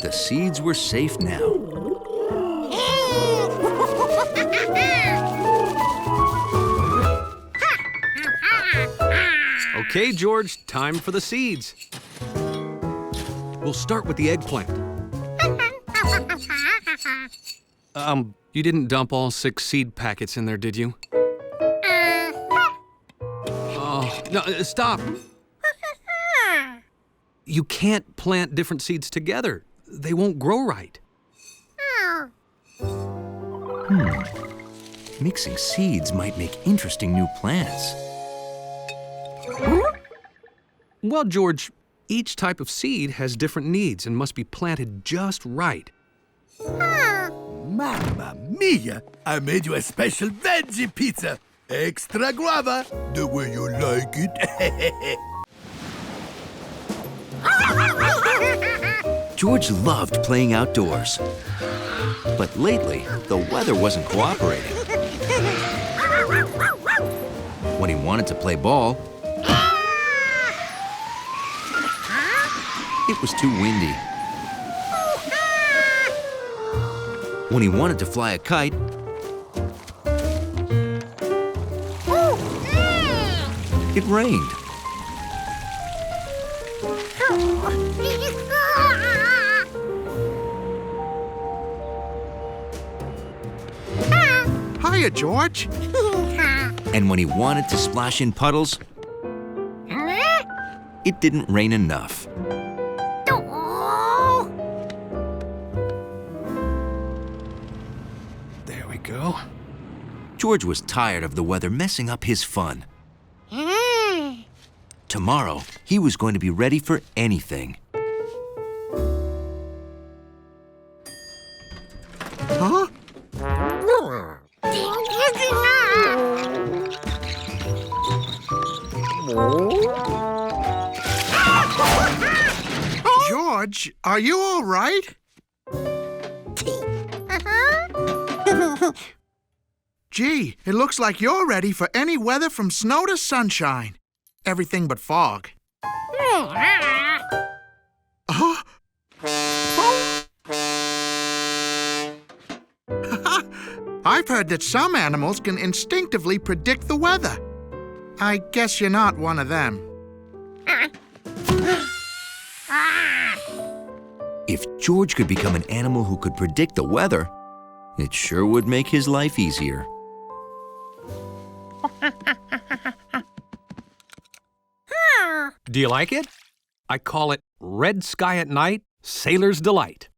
The seeds were safe now. Okay, George, time for the seeds. We'll start with the eggplant. You didn't dump all 6 seed packets in there, did you? Oh, no, stop. You can't plant different seeds together. They won't grow right. Mixing seeds might make interesting new plants. Well, George, each type of seed has different needs and must be planted just right. Mamma mia! I made you a special veggie pizza. Extra guava, the way you like it. George loved playing outdoors. But lately, the weather wasn't cooperating. When he wanted to play ball, it was too windy. When he wanted to fly a kite, it rained. Hiya, George. And when he wanted to splash in puddles, it didn't rain enough. There we go. George was tired of the weather messing up his fun. Tomorrow, he was going to be ready for anything. Huh? George, are you all right? Gee, it looks like you're ready for any weather from snow to sunshine. Everything but fog. Huh? I've heard that some animals can instinctively predict the weather. I guess you're not one of them. If George could become an animal who could predict the weather, it sure would make his life easier. Do you like it? I call it Red Sky at Night, Sailor's Delight.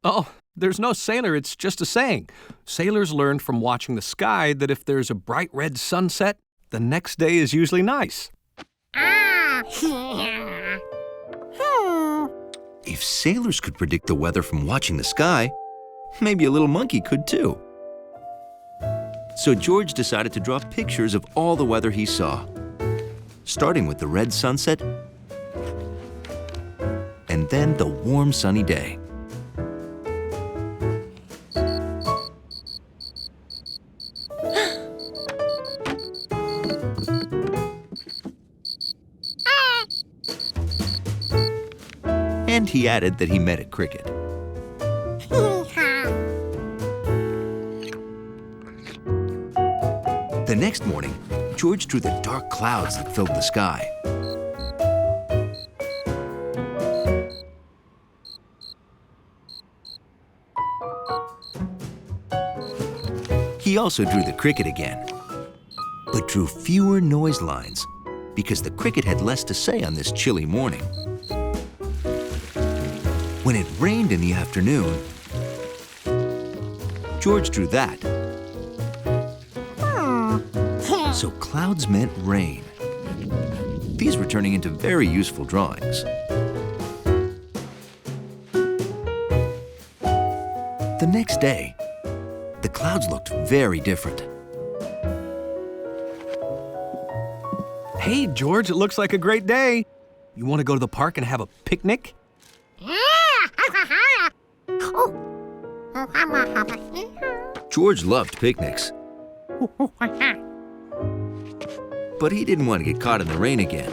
Oh, there's no sailor, it's just a saying. Sailors learned from watching the sky that if there's a bright red sunset, the next day is usually nice. If sailors could predict the weather from watching the sky, maybe a little monkey could too. So George decided to draw pictures of all the weather he saw, starting with the red sunset and then the warm sunny day. And he added that he met a cricket. next morning, George drew the dark clouds that filled the sky. He also drew the cricket again, but drew fewer noise lines because the cricket had less to say on this chilly morning. When it rained in the afternoon, George drew that. So clouds meant rain. These were turning into very useful drawings. The next day, the clouds looked very different. Hey, George, it looks like a great day. You want to go to the park and have a picnic? George loved picnics, but he didn't want to get caught in the rain again.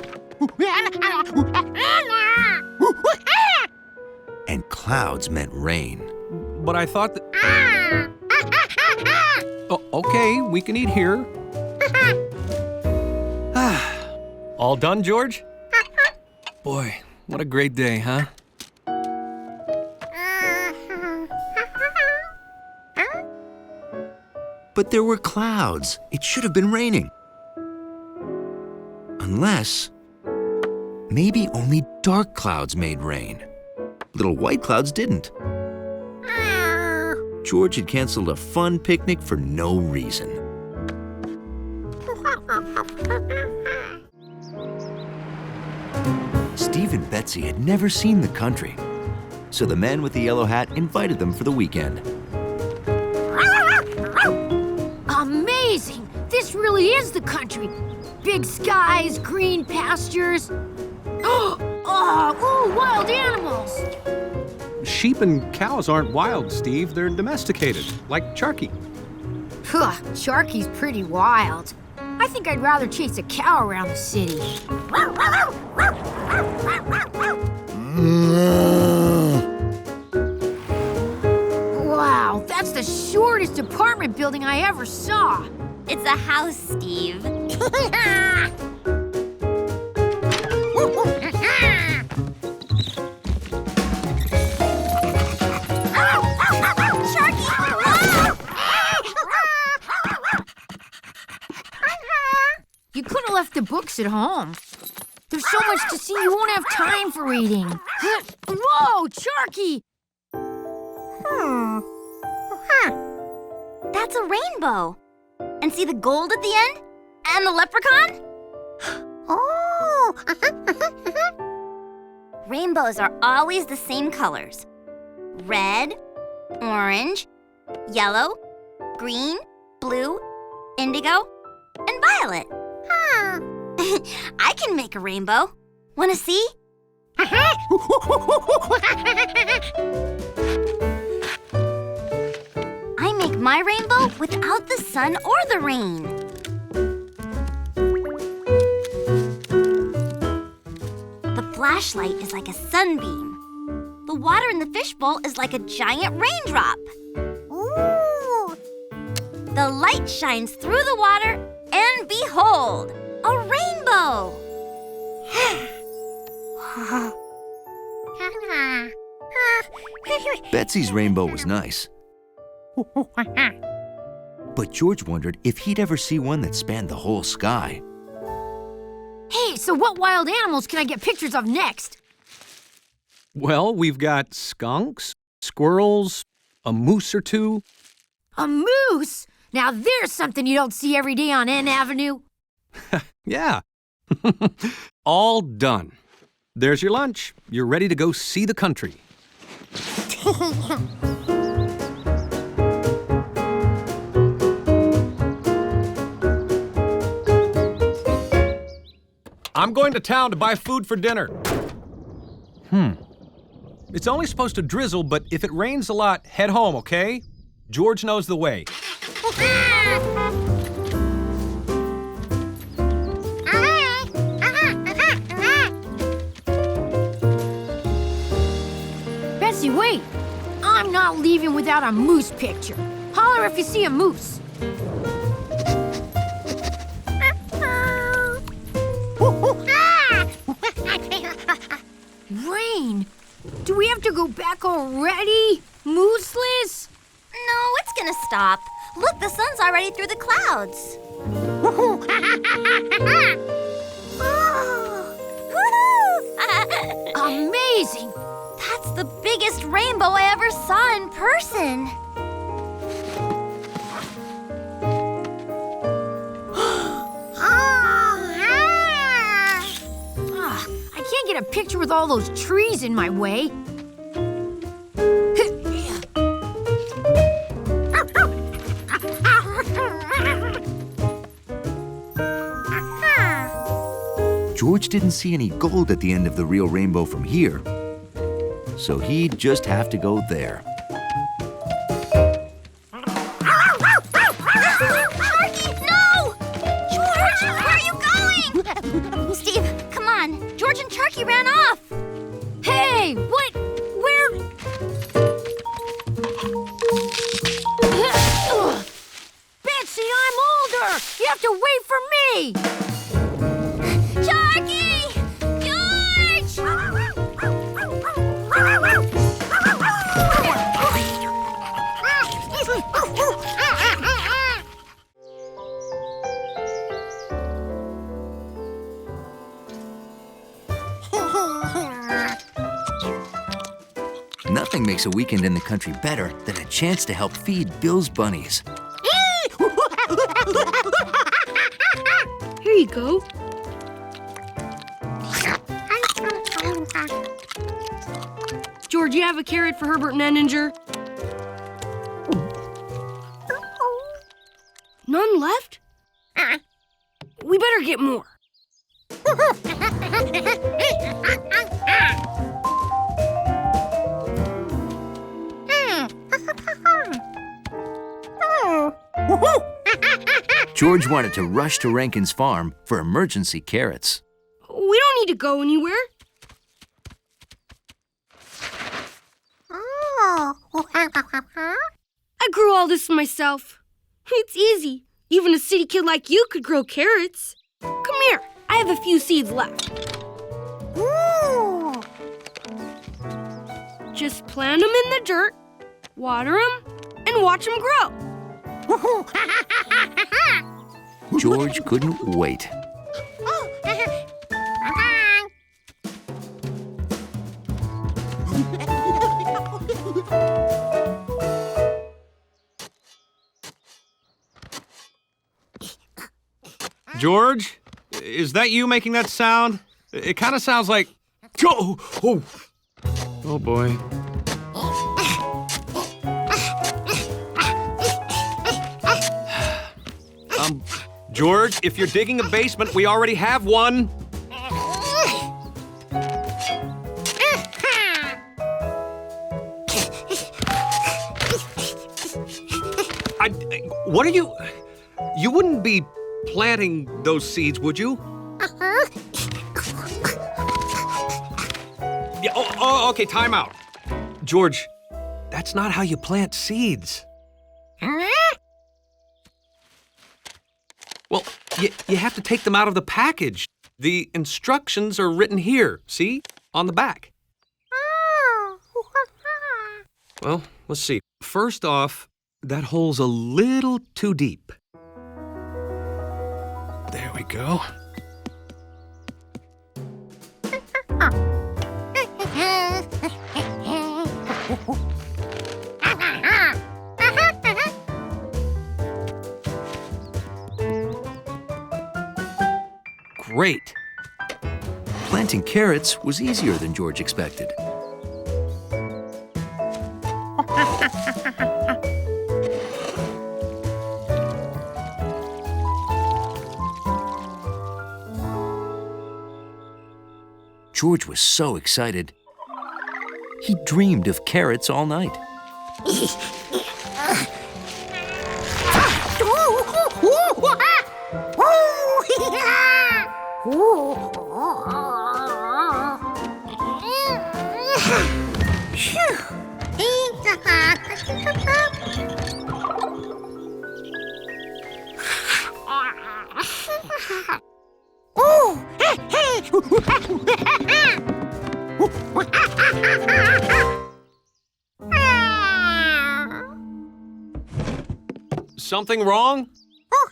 And clouds meant rain. But I thought that... Oh, okay, we can eat here. All done, George? Boy, what a great day, huh? But there were clouds. It should have been raining. Unless, maybe only dark clouds made rain. Little white clouds didn't. George had canceled a fun picnic for no reason. Steve and Betsy had never seen the country, so the man with the yellow hat invited them for the weekend. Amazing! This really is the country. Big skies, green pastures. Oh, wild animals! Sheep and cows aren't wild, Steve. They're domesticated, like Sharky. Sharky's pretty wild. I think I'd rather chase a cow around the city. Wow, that's the shortest apartment building I ever saw. It's a house, Steve. You could have left the books at home. There's so much to see you won't have time for reading. Whoa, Sharky! That's a rainbow. And see the gold at the end? And the leprechaun? Oh! Rainbows are always the same colors. Red, orange, yellow, green, blue, indigo, and violet. I can make a rainbow. Wanna see? I make my rainbow without the sun or the rain. The flashlight is like a sunbeam. The water in the fishbowl is like a giant raindrop. Ooh! The light shines through the water, and behold, a rainbow! Betsy's rainbow was nice. But George wondered if he'd ever see one that spanned the whole sky. Hey, so what wild animals can I get pictures of next? Well, we've got skunks, squirrels, a moose or two. A moose? Now there's something you don't see every day on N Avenue. Yeah. All done. There's your lunch. You're ready to go see the country. I'm going to town to buy food for dinner. It's only supposed to drizzle, but if it rains a lot, head home, okay? George knows the way. Bessie, wait! I'm not leaving without a moose picture. Holler if you see a moose. to go back already? Mooseless? No, it's gonna stop. Look, the sun's already through the clouds. Amazing! That's the biggest rainbow I ever saw in person. I can't get a picture with all those trees in my way. George didn't see any gold at the end of the real rainbow from here, so he'd just have to go there. Sharky, no! George, where are you going? Steve, come on. George and Sharky ran off. Hey, what? Where? Betsy, I'm older. You have to wait for me. Sharky! George! Nothing makes a weekend in the country better than a chance to help feed Bill's bunnies. Here you go. George, you have a carrot for Herbert and Enninger? None left? We better get more. George wanted to rush to Rankin's farm for emergency carrots. We don't need to go anywhere. I grew all this myself. It's easy. Even a city kid like you could grow carrots. Come here. I have a few seeds left. Just plant them in the dirt, water them, and watch them grow. George couldn't wait. George, is that you making that sound? It kind of sounds like... Oh boy. George, if you're digging a basement, we already have one. What are you... You wouldn't be planting those seeds, would you? Yeah, okay, time out. George, that's not how you plant seeds. Well, you have to take them out of the package. The instructions are written here, see? On the back. Well, let's see. First off, that hole's a little too deep. There we go. Great. Planting carrots was easier than George expected. George was so excited. He dreamed of carrots all night. something wrong? Oh,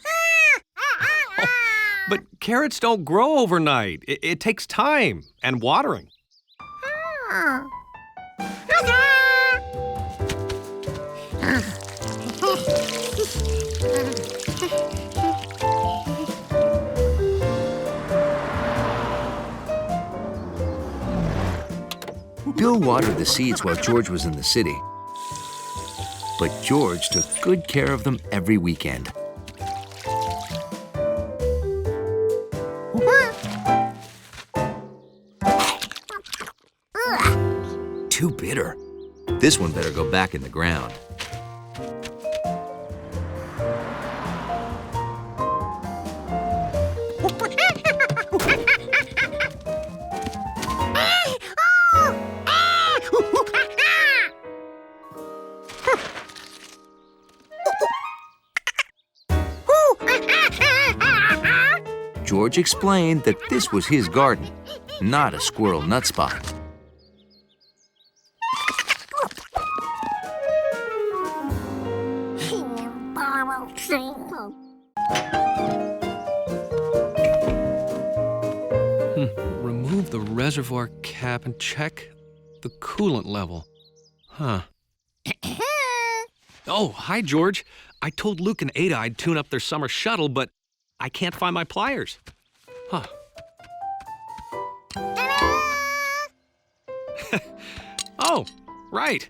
but carrots don't grow overnight. It takes time and watering. Bill watered the seeds while George was in the city. But George took good care of them every weekend. Too bitter. This one better go back in the ground. George explained that this was his garden, not a squirrel nut spot. Remove the reservoir cap and check the coolant level. Huh. Oh, hi, George. I told Luke and Ada I'd tune up their summer shuttle, but I can't find my pliers. Huh. Oh, right.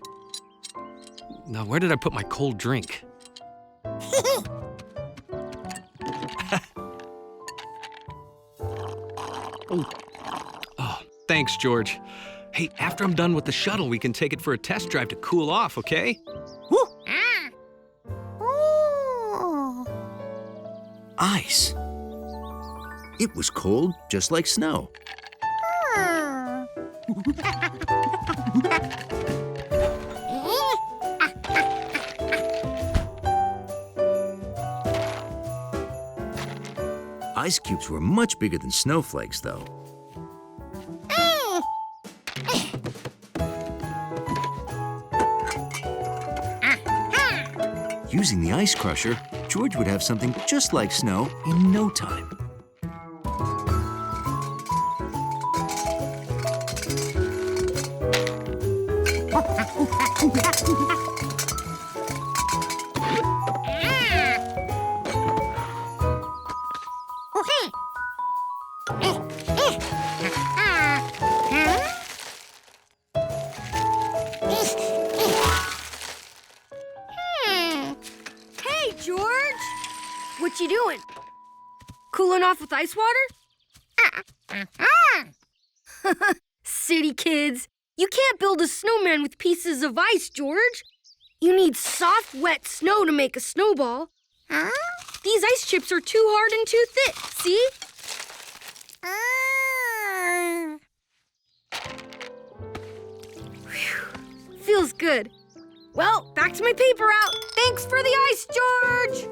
Now, where did I put my cold drink? Oh, thanks, George. Hey, after I'm done with the shuttle, we can take it for a test drive to cool off, okay? Ice. It was cold, just like snow. Ice cubes were much bigger than snowflakes, though. Using the ice crusher, George would have something just like snow in no time. Hey, George! What you doing? Cooling off with ice water? City kids, you can't build a snowman with pieces of ice, George. You need soft, wet snow to make a snowball. These ice chips are too hard and too thick, see? Whew. Feels good. Well, back to my paper route. Thanks for the ice, George!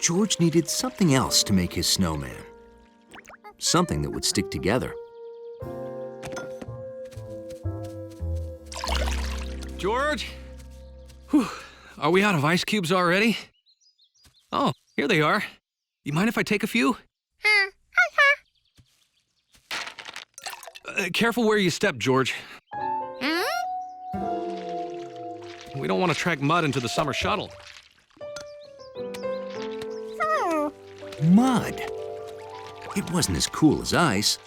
George needed something else to make his snowman. Something that would stick together. George? Whew. Are we out of ice cubes already? Oh, here they are. You mind if I take a few? Careful where you step, George. We don't want to track mud into the summer shuttle. Mud. It wasn't as cool as ice,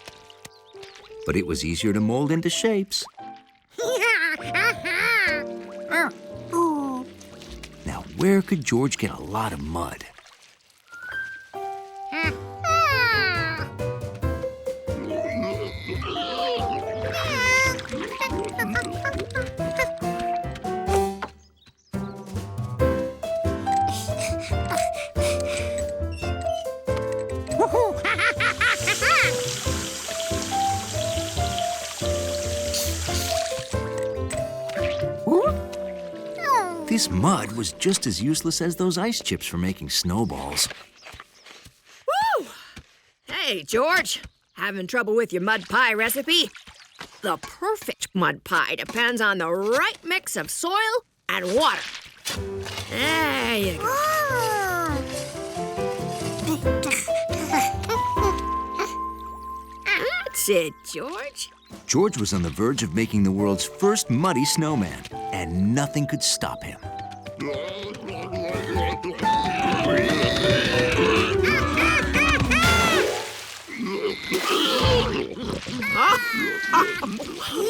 but it was easier to mold into shapes. Now, where could George get a lot of mud? This mud was just as useless as those ice chips for making snowballs. Woo! Hey, George. Having trouble with your mud pie recipe? The perfect mud pie depends on the right mix of soil and water. There you go. That's it, George. George was on the verge of making the world's first muddy snowman, and nothing could stop him.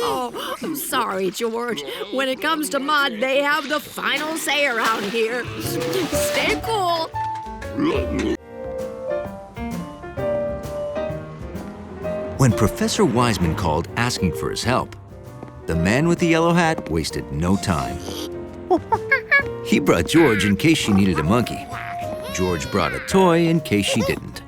Oh, I'm sorry, George. When it comes to mud, they have the final say around here. Stay cool. When Professor Wiseman called asking for his help, the man with the yellow hat wasted no time. He brought George in case she needed a monkey. George brought a toy in case she didn't.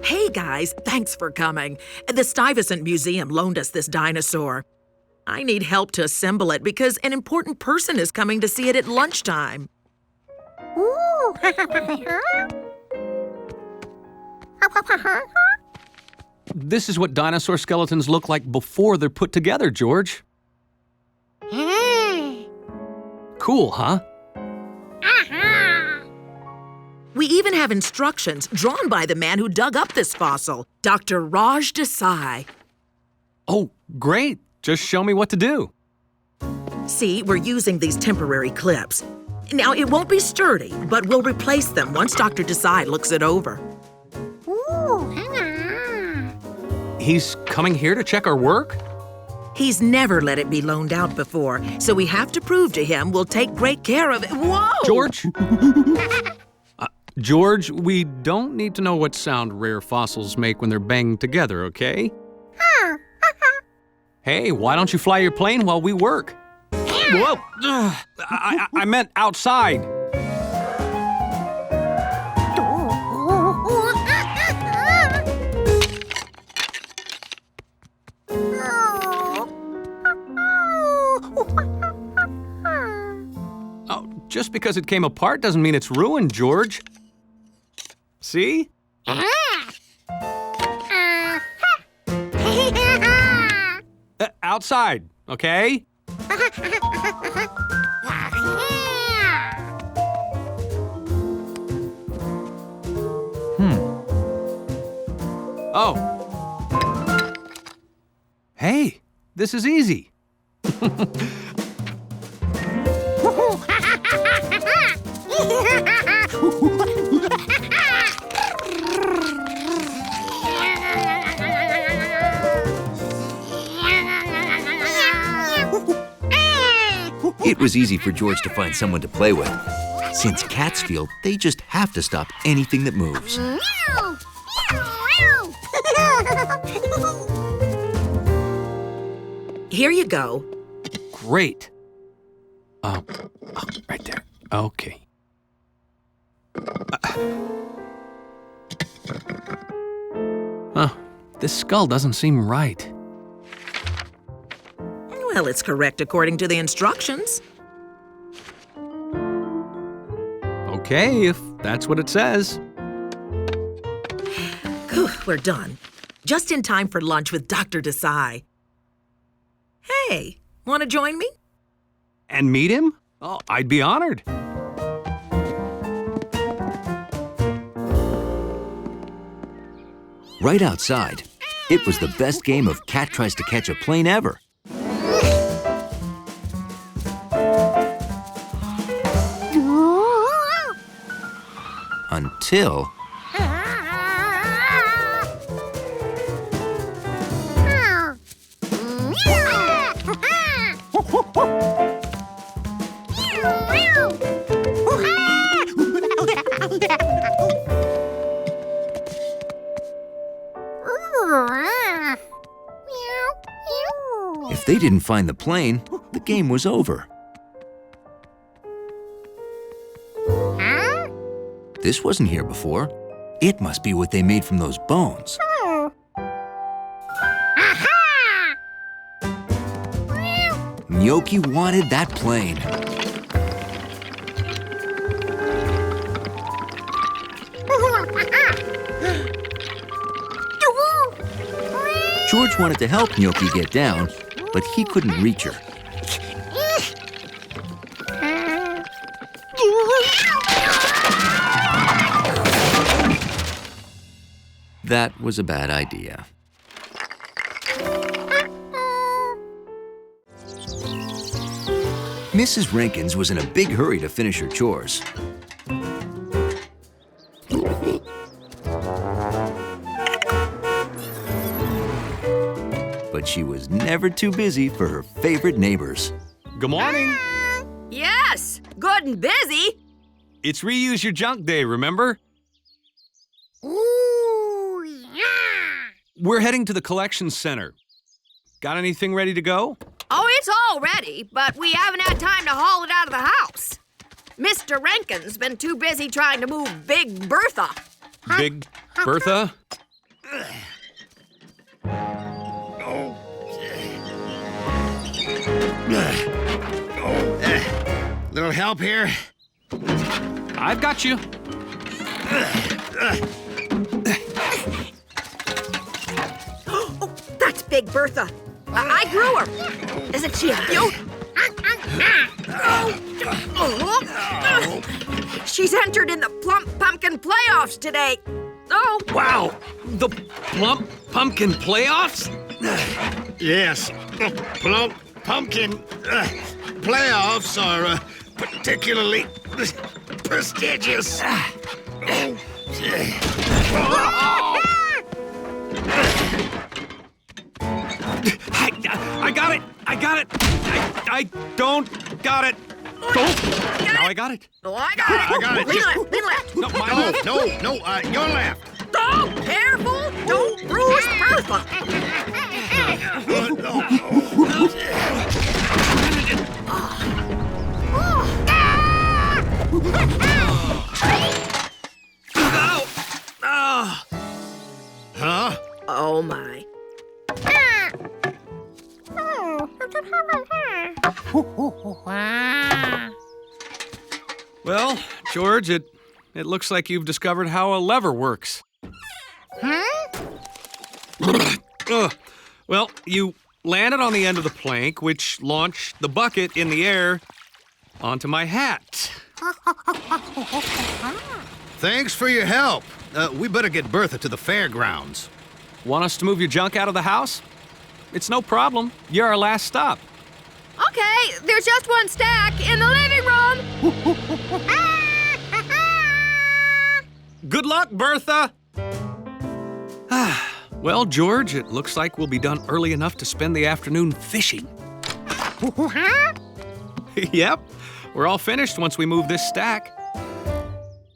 Hey guys, thanks for coming. The Stuyvesant Museum loaned us this dinosaur. I need help to assemble it because an important person is coming to see it at lunchtime. This is what dinosaur skeletons look like before they're put together, George. Cool, huh? We even have instructions drawn by the man who dug up this fossil, Dr. Raj Desai. Oh, great. Just show me what to do. See, we're using these temporary clips. Now, it won't be sturdy, but we'll replace them once Dr. Desai looks it over. He's coming here to check our work? He's never let it be loaned out before, so we have to prove to him we'll take great care of it. Whoa! George? George, we don't need to know what sound rare fossils make when they're banged together, okay? Hey, why don't you fly your plane while we work? Whoa! I meant outside. Oh, just because it came apart doesn't mean it's ruined, George. See? Outside, okay? Oh. Hey, this is easy. It was easy for George to find someone to play with. Since cats feel they just have to stop anything that moves. Here you go. Great. Oh, right there. Okay. This skull doesn't seem right. Well, it's correct according to the instructions. Okay, if that's what it says. Whew, we're done. Just in time for lunch with Dr. Desai. Hey, want to join me? And meet him? Oh, I'd be honored. Right outside, it was the best game of cat tries to catch a plane ever. Until... If they didn't find the plane, the game was over. This wasn't here before. It must be what they made from those bones. Gnocchi wanted that plane. George wanted to help Gnocchi get down, but he couldn't reach her. That was a bad idea. Mrs. Rankins was in a big hurry to finish her chores. But she was never too busy for her favorite neighbors. Good morning. Yes, good and busy. It's Reuse Your Junk Day, remember? Ooh, yeah. We're heading to the collection center. Got anything ready to go? Oh, it's all ready, but we haven't had time to haul it out of the house. Mr. Rankin's been too busy trying to move Big Bertha. Big Bertha? Little help here? I've got you. Oh, that's Big Bertha. I grew her. Isn't she a beaut? She's entered in the Plump Pumpkin Playoffs today. Oh. Wow, the Plump Pumpkin Playoffs? Yes, the Plump Pumpkin playoffs are particularly prestigious. I got it! I got it! I don't got it! Don't! Now I got it! Oh, I got it! I got it. Lean left! No, my left! No, your left! Oh, careful! Don't bruise Bertha! Huh? Oh, my. Well, George, it looks like you've discovered how a lever works. Well, you landed on the end of the plank, which launched the bucket in the air onto my hat. Thanks for your help. We better get Bertha to the fairgrounds. Want us to move your junk out of the house? It's no problem. You're our last stop. Okay, there's just one stack in the living room. Good luck, Bertha! Well, George, it looks like we'll be done early enough to spend the afternoon fishing. Yep, we're all finished once we move this stack.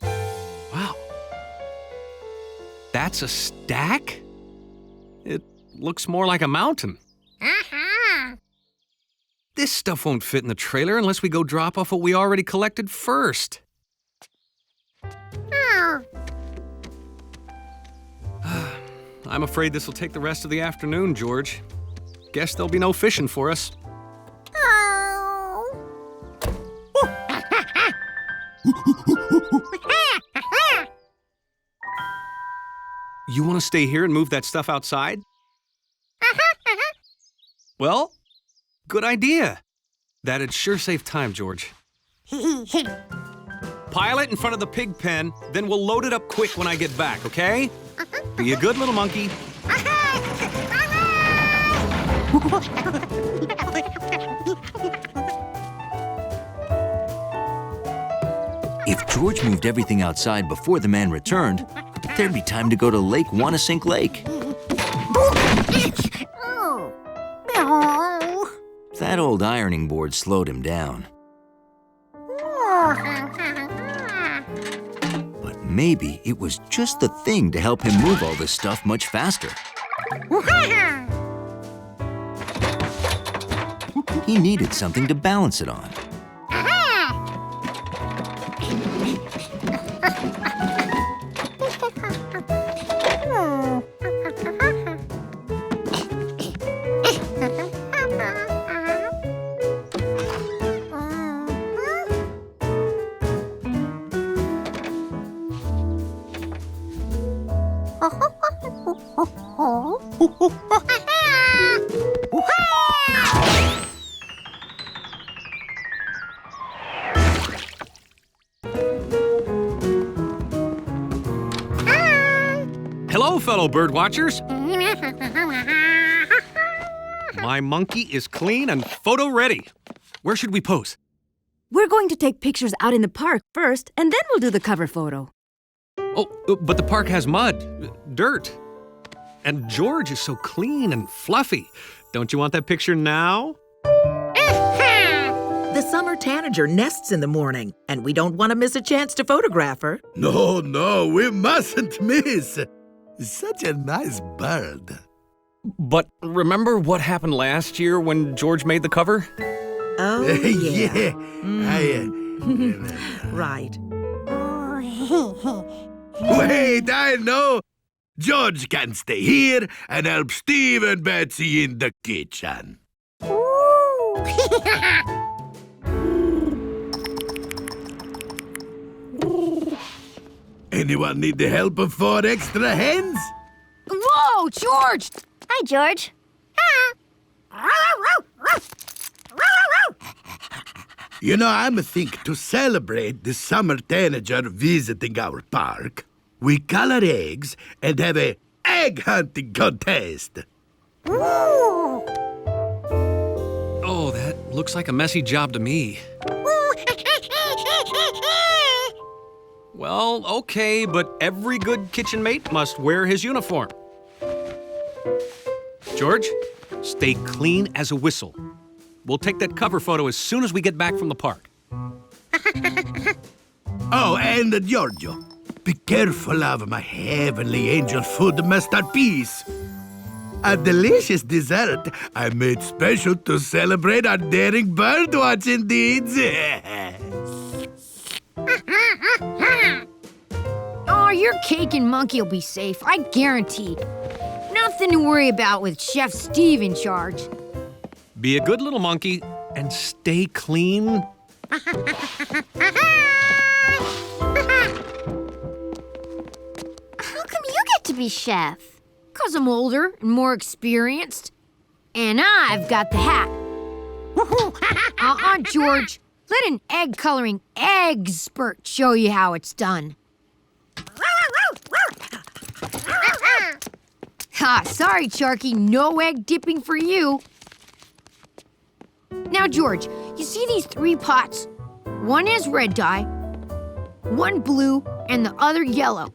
Wow. That's a stack? It looks more like a mountain. This stuff won't fit in the trailer unless we go drop off what we already collected first. I'm afraid this will take the rest of the afternoon, George. Guess there'll be no fishing for us. You want to stay here and move that stuff outside? Well, good idea. That'd sure save time, George. Pile it in front of the pig pen, then we'll load it up quick when I get back, okay? Be a good little monkey. If George moved everything outside before the man returned, there'd be time to go to Lake Wanasink Lake. That old ironing board slowed him down. But maybe it was just the thing to help him move all this stuff much faster. He needed something to balance it on. Hello, fellow bird watchers. My monkey is clean and photo ready. Where should we pose? We're going to take pictures out in the park first, and then we'll do the cover photo. Oh, but the park has mud, dirt. And George is so clean and fluffy. Don't you want that picture now? The summer tanager nests in the morning, and we don't want to miss a chance to photograph her. No, we mustn't miss. Such a nice bird. But remember what happened last year when George made the cover? Oh, yeah. Right. Wait, I know. George can stay here and help Steve and Betsy in the kitchen. Anyone need the help of 4 extra hens? Whoa, George! Hi, George. You know, I'm think to celebrate the summer tanager visiting our park, we color eggs and have a egg hunting contest. Oh, that looks like a messy job to me. Well, okay, but every good kitchen mate must wear his uniform. George, stay clean as a whistle. We'll take that cover photo as soon as we get back from the park. Oh, and Giorgio, be careful of my heavenly angel food masterpiece. A delicious dessert I made special to celebrate our daring birdwatching deeds. Oh, your cake and monkey will be safe, I guarantee. Nothing to worry about with Chef Steve in charge. Be a good little monkey and stay clean. How come you get to be chef? 'Cause I'm older and more experienced. And I've got the hat. George. Let an egg-coloring expert show you how it's done. Sorry, Sharky, no egg dipping for you. Now, George, you see these 3 pots? One is red dye, one blue, and the other yellow.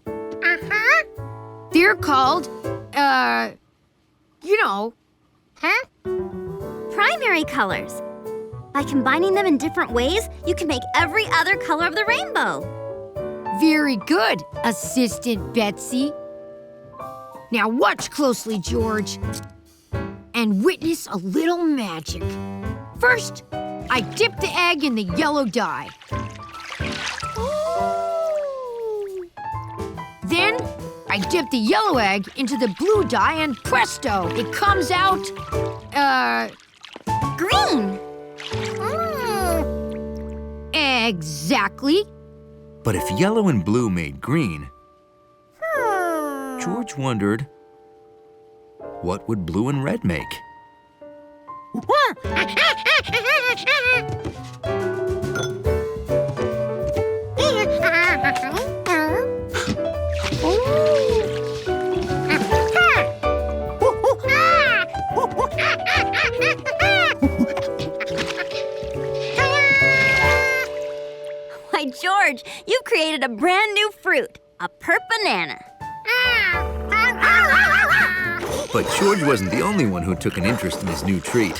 They're called, Primary colors. By combining them in different ways, you can make every other color of the rainbow. Very good, Assistant Betsy. Now watch closely, George, and witness a little magic. First, I dip the egg in the yellow dye. Then, I dip the yellow egg into the blue dye and presto, it comes out, green. Exactly. But if yellow and blue made green, George wondered, what would blue and red make? Why, George, you've created a brand new fruit, a perp-banana. But George wasn't the only one who took an interest in his new treat.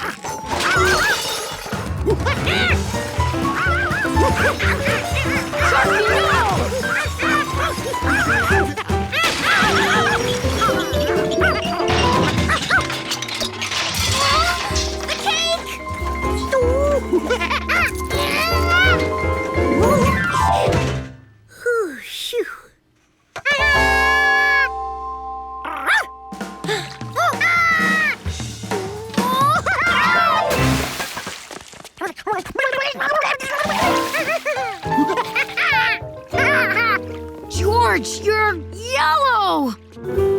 George, you're yellow! Bye.